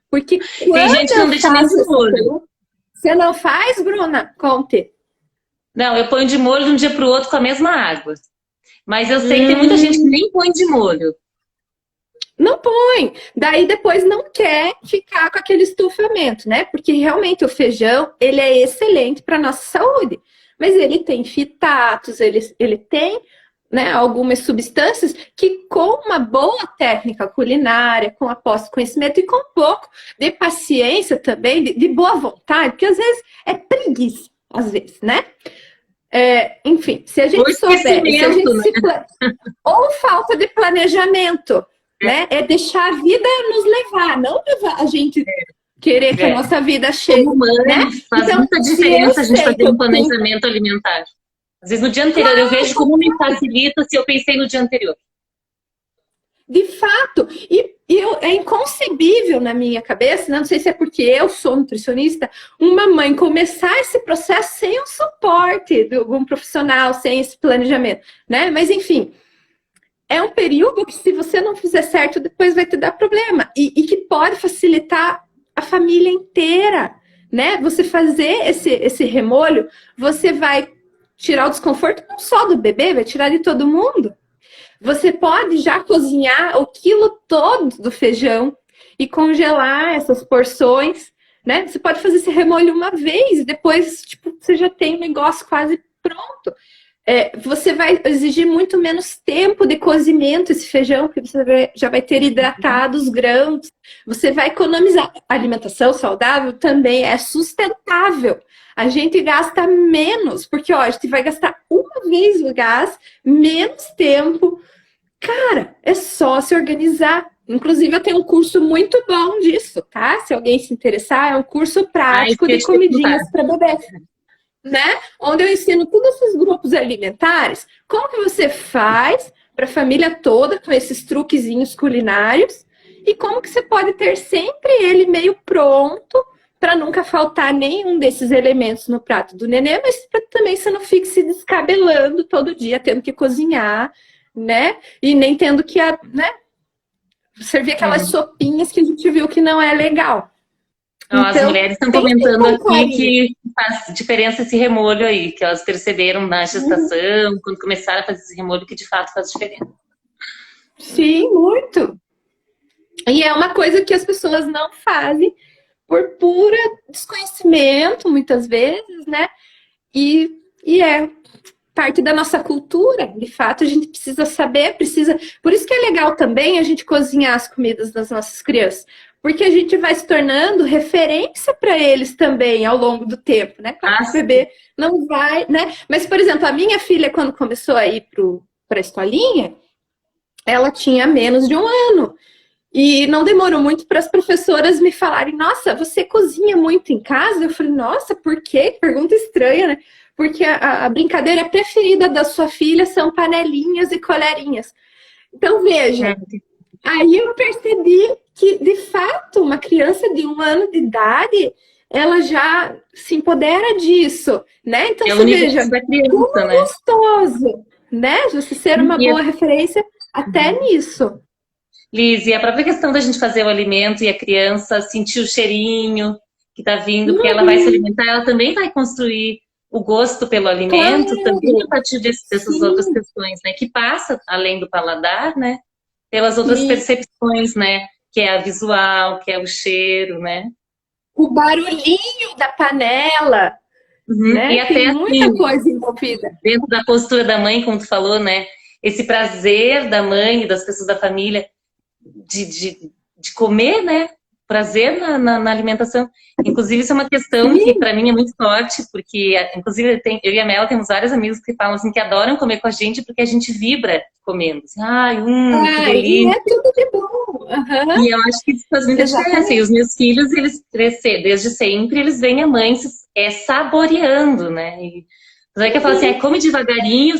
Porque Tem gente que não deixa nem de molho. Você não faz, Bruna? Conte. Não, eu ponho de molho de um dia para o outro com a mesma água. Mas eu sei que tem muita gente que nem põe de molho. Não põe. Daí depois não quer ficar com aquele estufamento, né? Porque realmente o feijão, ele é excelente para nossa saúde. Mas ele tem fitatos, ele tem, né, algumas substâncias que com uma boa técnica culinária, com a posse de conhecimento e com um pouco de paciência também, de boa vontade, porque às vezes é preguiça, às vezes, né? Enfim, se a gente souber, se a gente ou falta de planejamento, né? É deixar a vida nos levar, não levar a gente querer que a nossa vida chegue. Como mãe, né? faz Então, muita diferença a gente fazer um planejamento planejamento alimentar. Às vezes no dia anterior eu vejo como me facilita se eu pensei no dia anterior. De fato, é inconcebível na minha cabeça, não sei se é porque eu sou nutricionista, uma mãe começar esse processo sem o suporte de algum profissional, sem esse planejamento, né? Mas enfim, é um período que se você não fizer certo, depois vai te dar problema e que pode facilitar a família inteira, né? Você fazer esse remolho, você vai tirar o desconforto não só do bebê, vai tirar de todo mundo. Você pode já cozinhar o quilo todo do feijão e congelar essas porções, né? Você pode fazer esse remolho uma vez e depois, tipo, você já tem o negócio quase pronto. Você vai exigir muito menos tempo de cozimento esse feijão, porque você já vai ter hidratado os grãos. Você vai economizar. A alimentação saudável também é sustentável. A gente gasta menos, porque ó, a gente vai gastar uma vez o gás, menos tempo. Cara, é só se organizar. Inclusive, eu tenho um curso muito bom disso, tá? Se alguém se interessar, é um curso prático de comidinhas para bebê, né? Onde eu ensino todos esses grupos alimentares, como que você faz para a família toda com esses truquezinhos culinários e como que você pode ter sempre ele meio pronto para nunca faltar nenhum desses elementos no prato do neném, mas para também você não fique se descabelando todo dia, tendo que cozinhar, né? E nem tendo que, né, servir aquelas sopinhas que a gente viu que não é legal. Então, as mulheres estão comentando aqui que faz diferença esse remolho aí, que elas perceberam na gestação, quando começaram a fazer esse remolho, que de fato faz diferença. Sim, muito. E é uma coisa que as pessoas não fazem por pura desconhecimento, muitas vezes, né? E é parte da nossa cultura. De fato, a gente precisa saber, Por isso que é legal também a gente cozinhar as comidas das nossas crianças. Porque a gente vai se tornando referência para eles também ao longo do tempo, né? Claro que o bebê não vai, né? Mas, por exemplo, a minha filha, quando começou a ir para a escolinha, ela tinha menos de 1 ano. E não demorou muito para as professoras me falarem: nossa, você cozinha muito em casa? Eu falei: nossa, por quê? Pergunta estranha, né? Porque a brincadeira preferida da sua filha são panelinhas e colherinhas. Então, veja, aí eu percebi que, de fato, uma criança de 1 ano de idade, ela já se empodera disso, né? Então, você veja, como é gostoso, né? Você ser uma boa referência até nisso. Liz, e a própria questão da gente fazer o alimento e a criança sentir o cheirinho que está vindo, porque ela vai se alimentar, ela também vai construir o gosto pelo alimento, Claro, também a partir dessas outras sim, questões, né? Que passa, além do paladar, né? Pelas outras sim. percepções, né? Que é a visual, que é o cheiro, né? O barulhinho da panela, Uhum. E né? Tem até muita assim, coisa envolvida. dentro da postura da mãe, como tu falou, né? Esse prazer da mãe e das pessoas da família de comer, né? Prazer na alimentação. Inclusive, isso é uma questão que Sim. para mim é muito forte, porque, inclusive, eu e a Mel temos vários amigos que falam assim, que adoram comer com a gente porque a gente vibra comendo. Assim, ai, que E é delícia. tudo de bom. Aham, E eu acho que isso faz muita diferença. E exatamente. os meus filhos, eles cresceram desde sempre, eles veem a mãe saboreando, né? E daí que eu falo assim, come devagarinho,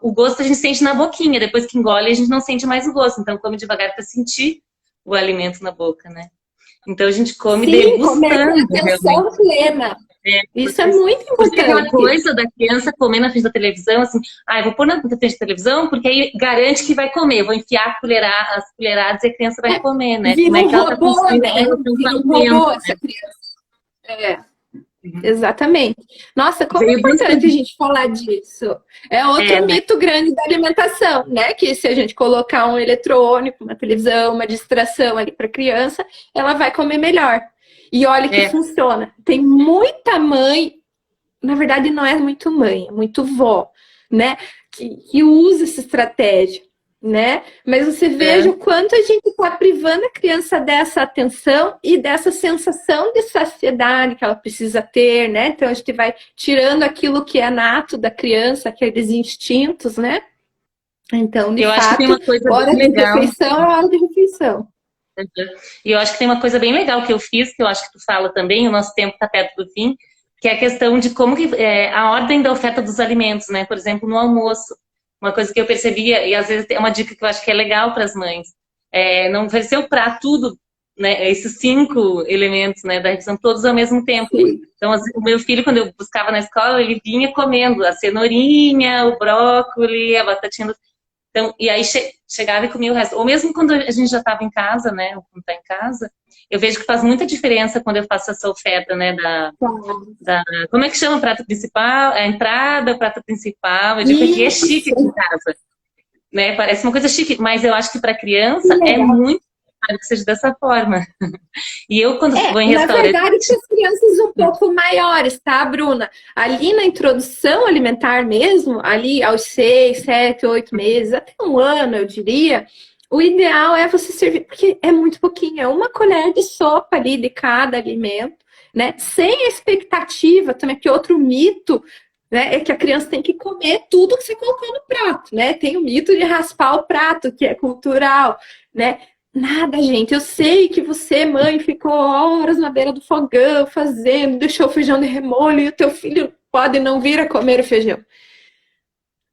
o gosto a gente sente na boquinha, depois que engole a gente não sente mais o gosto, então come devagar para sentir o alimento na boca, né? Então a gente come Sim, comer com degustando realmente. atenção plena. É, Isso é muito porque aquela importante. coisa da criança comer na frente da televisão, assim, eu vou pôr na frente da televisão porque aí garante que vai comer, eu vou enfiar as colheradas e a criança vai comer, né? Vira Como é um que ela está robô, construindo a né? relação com o Vira um alimento? robô essa criança. É. Uhum. Exatamente. Nossa, como é Veio duas importante a gente falar disso. É É, outro né? mito grande da alimentação, né? Que se a gente colocar um eletrônico, uma televisão, uma distração ali para a criança, ela vai comer melhor. E olha que É, funciona. Tem muita mãe, na verdade não é muito mãe, é muito vó, né? Que usa essa estratégia, né? Mas você veja é. o quanto a gente está privando a criança dessa atenção e dessa sensação de saciedade que ela precisa ter, né? Então a gente vai tirando aquilo que é nato da criança, aqueles instintos, né? Então, de Eu acho que tem fato, uma coisa hora bem de legal. refeição é hora de refeição. E eu acho que tem uma coisa bem legal que eu fiz, que eu acho que tu fala também, o nosso tempo está perto do fim, que é a questão de como que a ordem da oferta dos alimentos, né? Por exemplo, no almoço. Uma coisa que eu percebia, e às vezes é uma dica que eu acho que é legal para as mães, não oferecer o prato tudo, né? Esses 5 elementos, né, da refeição, todos ao mesmo tempo. Sim. Então, o meu filho, quando eu buscava na escola, ele vinha comendo a cenourinha, o brócolis, a batatinha. Então, e aí chegava e comia o resto. Ou mesmo quando a gente já estava em casa, né? Ou quando está em casa, eu vejo que faz muita diferença quando eu faço essa oferta, né? Como é que chama o prato principal? A entrada, o prato principal. Eu digo que é chique aqui em Isso, casa, né? Parece uma coisa chique, mas eu acho que para que criança é legal. muito claro que seja dessa forma. E eu, quando vou em Na restaurante. verdade, para as crianças um pouco maiores, tá, Bruna? Ali na introdução alimentar mesmo, ali aos 6, 7, 8 meses, até um ano, eu diria, o ideal é você servir, porque é muito pouquinho, é uma colher de sopa ali de cada alimento, né? Sem expectativa também, que outro mito, né, é que a criança tem que comer tudo que você colocou no prato, né? Tem o mito de raspar o prato, que é cultural, né? Nada, gente. Eu sei que você, mãe, ficou horas na beira do fogão fazendo, deixou o feijão de remolho e o teu filho pode não vir a comer o feijão.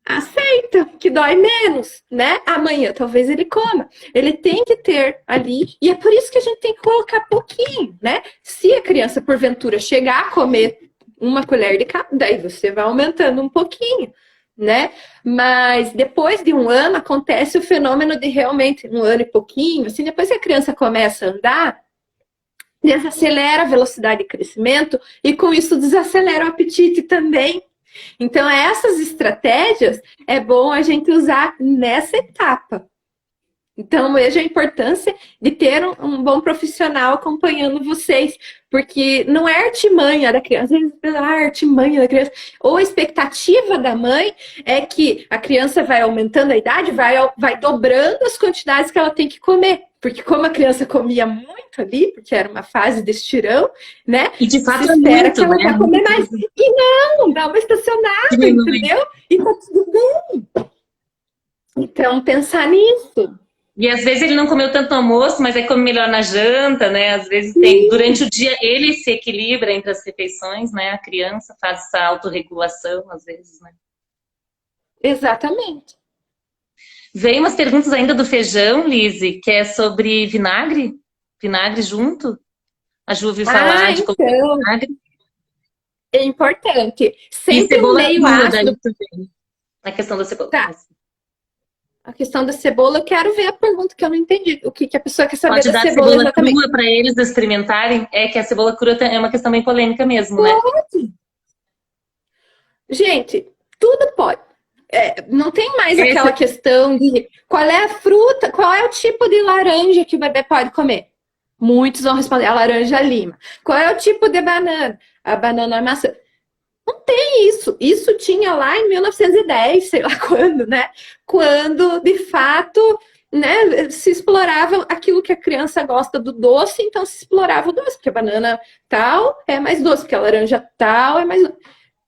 Aceita, que dói menos, né? Amanhã talvez ele coma. Ele tem que ter ali, e é por isso que a gente tem que colocar pouquinho, né? Se a criança, porventura, chegar a comer uma colher de café, daí você vai aumentando um pouquinho, né? Mas depois de um ano acontece o fenômeno de realmente um ano e pouquinho, assim, depois que a criança começa a andar, desacelera a velocidade de crescimento e com isso desacelera o apetite também. Então, essas estratégias é bom a gente usar nessa etapa. Então, veja a importância de ter um bom profissional acompanhando vocês, porque não é artimanha da criança, artimanha da criança, ou a expectativa da mãe é que a criança vai aumentando a idade, vai dobrando as quantidades que ela tem que comer, porque como a criança comia muito ali, porque era uma fase de estirão, né? E de fato Se é espera muito, que ela né? vai comer mais. E não, dá uma estacionada, Diminui. entendeu? E tá tudo bem. Então, pensar nisso. E às vezes ele não comeu tanto no almoço, mas aí come melhor na janta, né? Às vezes durante o dia ele se equilibra entre as refeições, né? A criança faz essa autorregulação, às vezes, né? Exatamente. Veio umas perguntas ainda do feijão, Lise, que é sobre vinagre? Vinagre junto? A Ju ouviu falar de colocar Então, vinagre. é importante. E Sempre um cebola meio crua daí ácido. também. Na questão da cebola. Tá. a questão da cebola, eu quero ver a pergunta que eu não entendi. O que a pessoa quer saber Pode da dar cebola cebola exatamente. crua para eles experimentarem? É que a cebola crua é uma questão bem polêmica mesmo, né? Gente, tudo pode. Não tem mais Esse- aquela questão de qual é a fruta, qual é o tipo de laranja que o bebê pode comer. Muitos vão responder a laranja lima. Qual é o tipo de banana? A banana maçã. Não tem isso. Isso tinha lá em 1910, sei lá quando, né? Quando, de fato, né, se explorava aquilo que a criança gosta do doce, então se explorava o doce, porque a banana tal é mais doce, porque a laranja tal é mais doce.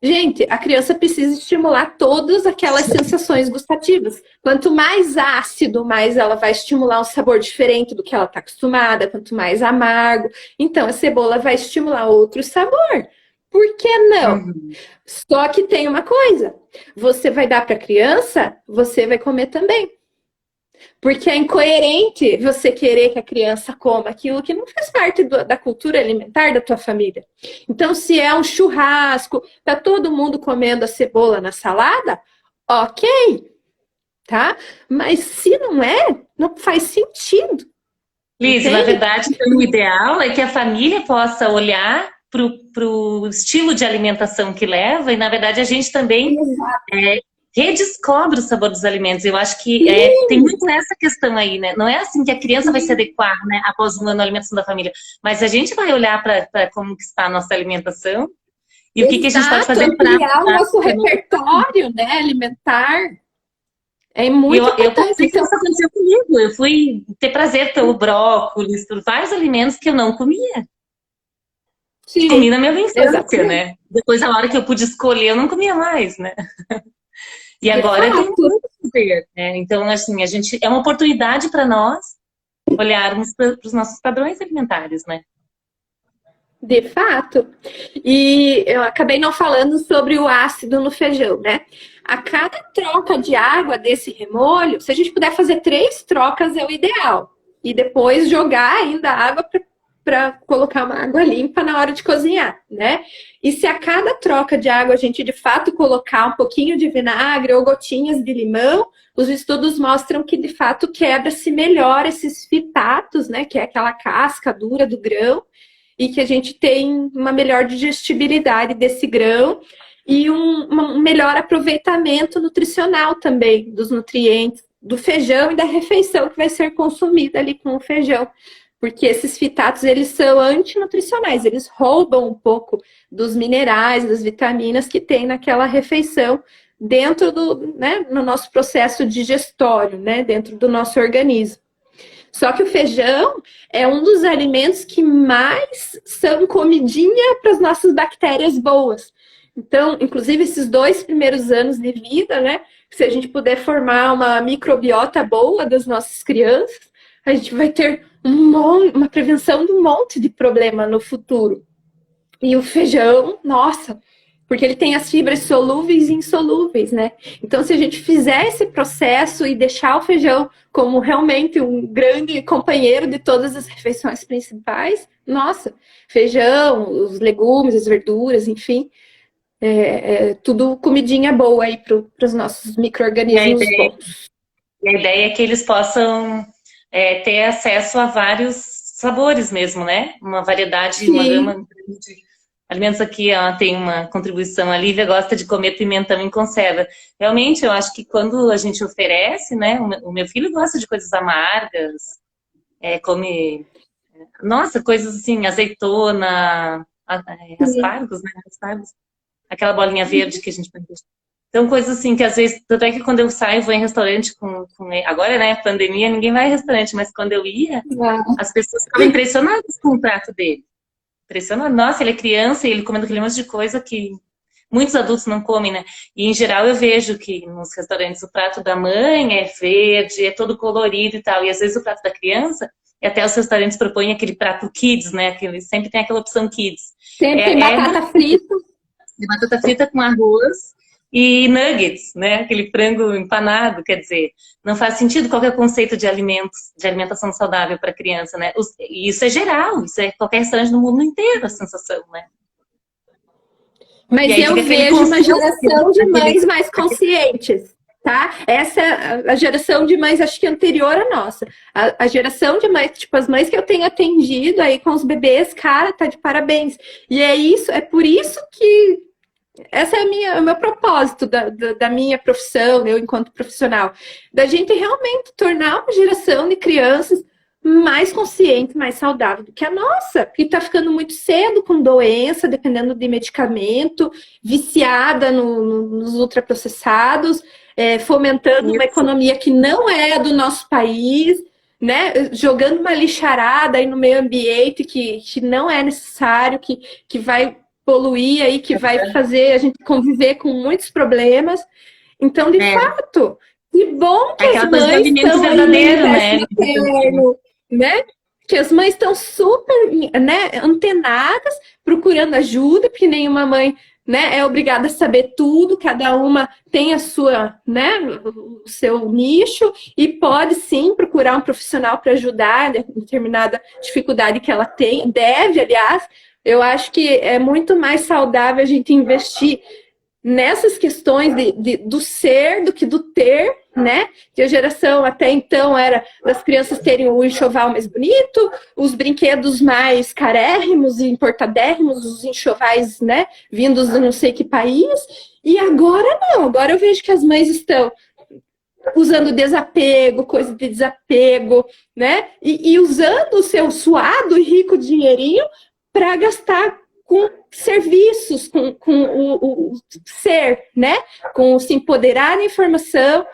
Gente, a criança precisa estimular todas aquelas sensações gustativas. Quanto mais ácido, mais ela vai estimular um sabor diferente do que ela está acostumada. Quanto mais amargo, então a cebola vai estimular outro sabor. Por que não? Uhum. Só que tem uma coisa: você vai dar para a criança, você vai comer também. Porque é incoerente você querer que a criança coma aquilo que não faz parte da cultura alimentar da tua família. Então, se é um churrasco, tá todo mundo comendo a cebola na salada, ok, tá? Mas se não é, não faz sentido. Liz, Entende? na verdade, então, o ideal é que a família possa olhar para o estilo de alimentação que leva, e na verdade a gente também redescobre o sabor dos alimentos. Eu acho que tem muito essa questão aí, né? Não é assim que a criança vai se adequar, né, após um ano à alimentação da família, mas a gente vai olhar para como que está a nossa alimentação e o que a gente pode fazer para ampliar o nosso repertório, né, alimentar. É muito importante. Então, isso aconteceu comigo. Eu fui ter prazer pelo brócolis, por vários alimentos que eu não comia. Sim, comi na minha infância, exatamente. né? Depois, na hora que eu pude escolher, eu não comia mais, né? E agora eu tenho muito poder, né? Então, assim, é uma oportunidade para nós olharmos para os nossos padrões alimentares, né? De fato. E eu acabei não falando sobre o ácido no feijão, né? A cada troca de água desse remolho, se a gente puder fazer 3 trocas é o ideal. E depois jogar ainda água para colocar uma água limpa na hora de cozinhar, né? E se a cada troca de água a gente de fato colocar um pouquinho de vinagre ou gotinhas de limão, os estudos mostram que de fato quebra-se melhor esses fitatos, né? Que é aquela casca dura do grão, e que a gente tem uma melhor digestibilidade desse grão e um melhor aproveitamento nutricional também dos nutrientes do feijão e da refeição que vai ser consumida ali com o feijão. Porque esses fitatos, eles são antinutricionais, eles roubam um pouco dos minerais, das vitaminas que tem naquela refeição dentro do, né, no nosso processo digestório, né, dentro do nosso organismo. Só que o feijão é um dos alimentos que mais são comidinha para as nossas bactérias boas. Então, inclusive, esses 2 primeiros anos de vida, né? Se a gente puder formar uma microbiota boa das nossas crianças, a gente vai ter uma prevenção de um monte de problema no futuro. E o feijão, nossa, porque ele tem as fibras solúveis e insolúveis, né? Então, se a gente fizer esse processo e deixar o feijão como realmente um grande companheiro de todas as refeições principais, nossa, feijão, os legumes, as verduras, enfim, tudo comidinha boa aí para os nossos micro-organismos bons. E a ideia é que eles possam ter acesso a vários sabores mesmo, né? Uma variedade, Sim. uma gama de alimentos. Aqui tem uma contribuição, a Lívia gosta de comer pimentão em conserva. Realmente, eu acho que quando a gente oferece, né? O meu filho gosta de coisas amargas, come, nossa, coisas assim, azeitona, aspargos, né? Aspargos, aquela bolinha verde que a gente põe. Então, coisas assim que às vezes, tanto é que quando eu saio, vou em restaurante agora, né, pandemia, ninguém vai em restaurante, mas quando eu ia, as pessoas ficavam impressionadas com o prato dele. Impressionado. Nossa, ele é criança e ele comendo aquele monte de coisa que muitos adultos não comem, né? E em geral eu vejo que nos restaurantes o prato da mãe é verde, é todo colorido e tal. E às vezes o prato da criança, e até os restaurantes propõem aquele prato kids, né? Sempre tem aquela opção kids. Sempre tem batata frita. Batata frita com arroz e nuggets, né? Aquele frango empanado, quer dizer, não faz sentido qualquer conceito de alimentos, de alimentação saudável para criança, né? E isso é geral, isso é qualquer restaurante no mundo inteiro, a sensação, né? Mas eu vejo uma geração de mães mais conscientes. tá? Essa é a geração de mães, acho que anterior à nossa. A geração de mães, tipo, as mães que eu tenho atendido aí com os bebês, cara, tá de parabéns. E é por isso que essa é o meu propósito da minha profissão, eu enquanto profissional, da gente realmente tornar uma geração de crianças mais consciente, mais saudável do que a nossa, porque tá ficando muito cedo com doença, dependendo de medicamento, viciada nos ultraprocessados, fomentando uma economia que não é do nosso país, né? Jogando uma lixarada aí no meio ambiente que não é necessário, que vai poluir aí, que vai fazer a gente conviver com muitos problemas. Então, de fato, que bom que as mães estão verdadeiro, né? Materno, né? Que as mães estão super, né, antenadas, procurando ajuda, porque nenhuma mãe, né, é obrigada a saber tudo, cada uma tem a sua, né, o seu nicho e pode sim procurar um profissional para ajudar em determinada dificuldade que ela tem, deve, aliás. Eu acho que é muito mais saudável a gente investir nessas questões do ser do que do ter, né? Que a geração até então era das crianças terem o enxoval mais bonito, os brinquedos mais carérrimos e importadérrimos, os enxovais, né? Vindos de não sei que país. E agora não, agora eu vejo que as mães estão usando desapego, coisa de desapego, né? E usando o seu suado e rico dinheirinho para gastar com serviços, com o ser, né? Com se empoderar da informação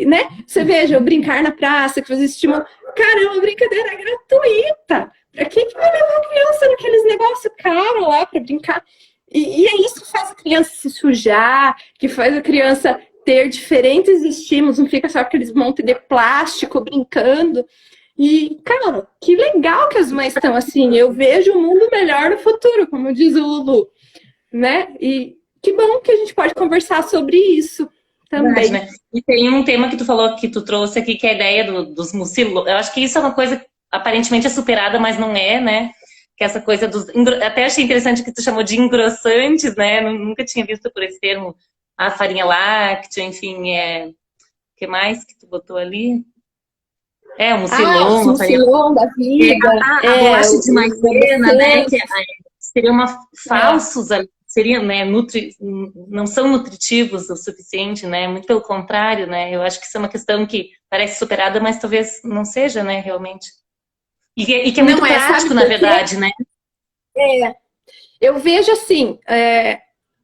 né? Você veja, o brincar na praça, que fazia estímulo. Cara, é uma brincadeira gratuita. Pra que vai levar a criança naqueles negócios caros lá para brincar? E é isso que faz a criança se sujar, que faz a criança ter diferentes estímulos, não fica só aqueles montes de plástico brincando. E, cara, que legal que as mães estão assim. Eu vejo um mundo melhor no futuro, como diz o Lulu, né? E que bom que a gente pode conversar sobre isso também. Verdade, né? E tem um tema que tu falou, que tu trouxe aqui, que é a ideia dos mucilões. Eu acho que isso é uma coisa que aparentemente é superada, mas não é, né? Que essa coisa dos... Até achei interessante que tu chamou de engrossantes, né? Nunca tinha visto por esse termo. A farinha láctea, enfim, o que mais que tu botou ali? O mucilon. O mucilon da vida. A bolacha de maisena, né? Que seria falsos, seriam, né, não são nutritivos o suficiente, né? Muito pelo contrário, né? Eu acho que isso é uma questão que parece superada, mas talvez não seja, né, realmente. E que é muito prático, na verdade, né? Eu vejo assim,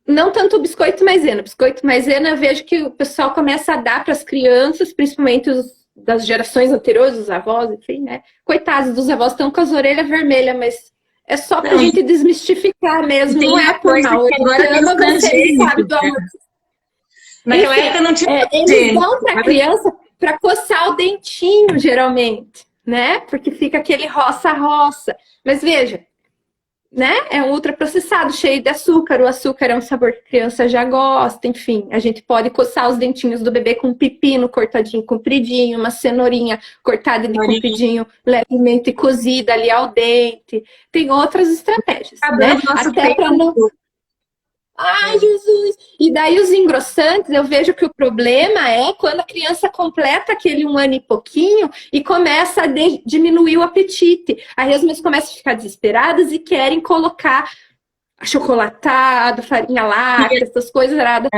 não tanto o biscoito maisena. Biscoito maisena eu vejo que o pessoal começa a dar para as crianças, principalmente das gerações anteriores, os avós, enfim, né? Coitados dos avós, estão com as orelhas vermelhas, mas é só pra gente desmistificar mesmo, não é por mal. Agora sabe do amor. Naquela época não tinha. Eles dão pra criança pra coçar o dentinho, geralmente, né? Porque fica aquele roça-roça. Mas veja, né? É um ultraprocessado, cheio de açúcar. O açúcar é um sabor que a criança já gosta, enfim. A gente pode coçar os dentinhos do bebê com um pepino cortadinho, compridinho, uma cenourinha cortada de compridinho, levemente cozida ali ao dente. Tem outras estratégias, né? Até para não... Ai, Jesus! E daí os engrossantes, eu vejo que o problema é quando a criança completa aquele 1 ano e pouquinho e começa a diminuir o apetite. Aí as mães começam a ficar desesperadas e querem colocar achocolatado, farinha láctea, essas coisas erradas.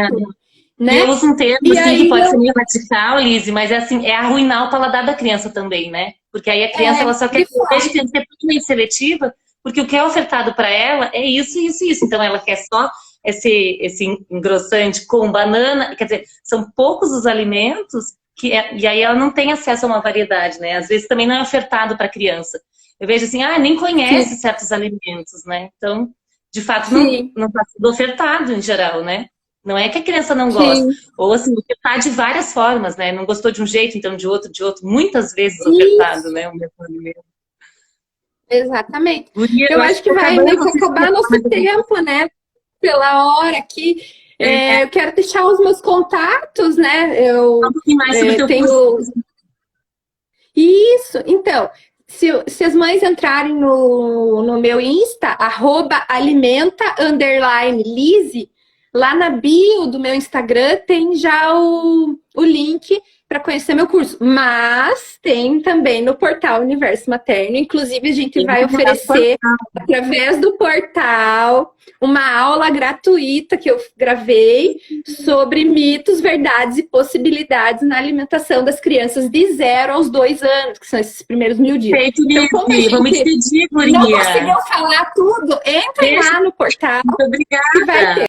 Né? Eu uso um termo assim, que pode ser meio radical, Lizzy, mas é arruinar o paladar da criança também, né? Porque aí a criança ela só quer ser totalmente seletiva, porque o que é ofertado para ela é isso, isso, isso. Então ela quer só esse engrossante com banana, quer dizer, são poucos os alimentos e aí ela não tem acesso a uma variedade, né? Às vezes também não é ofertado para a criança. Eu vejo assim, nem conhece certos alimentos, né? Então, de fato, não está sendo ofertado em geral, né? Não é que a criança não gosta. Ou assim, ofertar de várias formas, né? Não gostou de um jeito, então de outro. Muitas vezes ofertado, né? O mesmo alimento. Exatamente. Eu acho que vai acabar nosso tempo, né? Pela hora aqui. Eu quero deixar os meus contatos, né? Eu tenho... Isso, então, se as mães entrarem no meu Insta, @alimenta_Lizzy, Lá na bio do meu Instagram tem já o link para conhecer meu curso. Mas tem também no portal Universo Materno. Inclusive, a gente vai oferecer, através do portal, uma aula gratuita que eu gravei sobre mitos, verdades e possibilidades na alimentação das crianças de 0 aos 2 anos, que são esses primeiros 1000 dias. Feito, Então, como a gente vamos te pedir, não guria. conseguiu falar tudo, entre lá no portal. Muito obrigada. Que vai ter.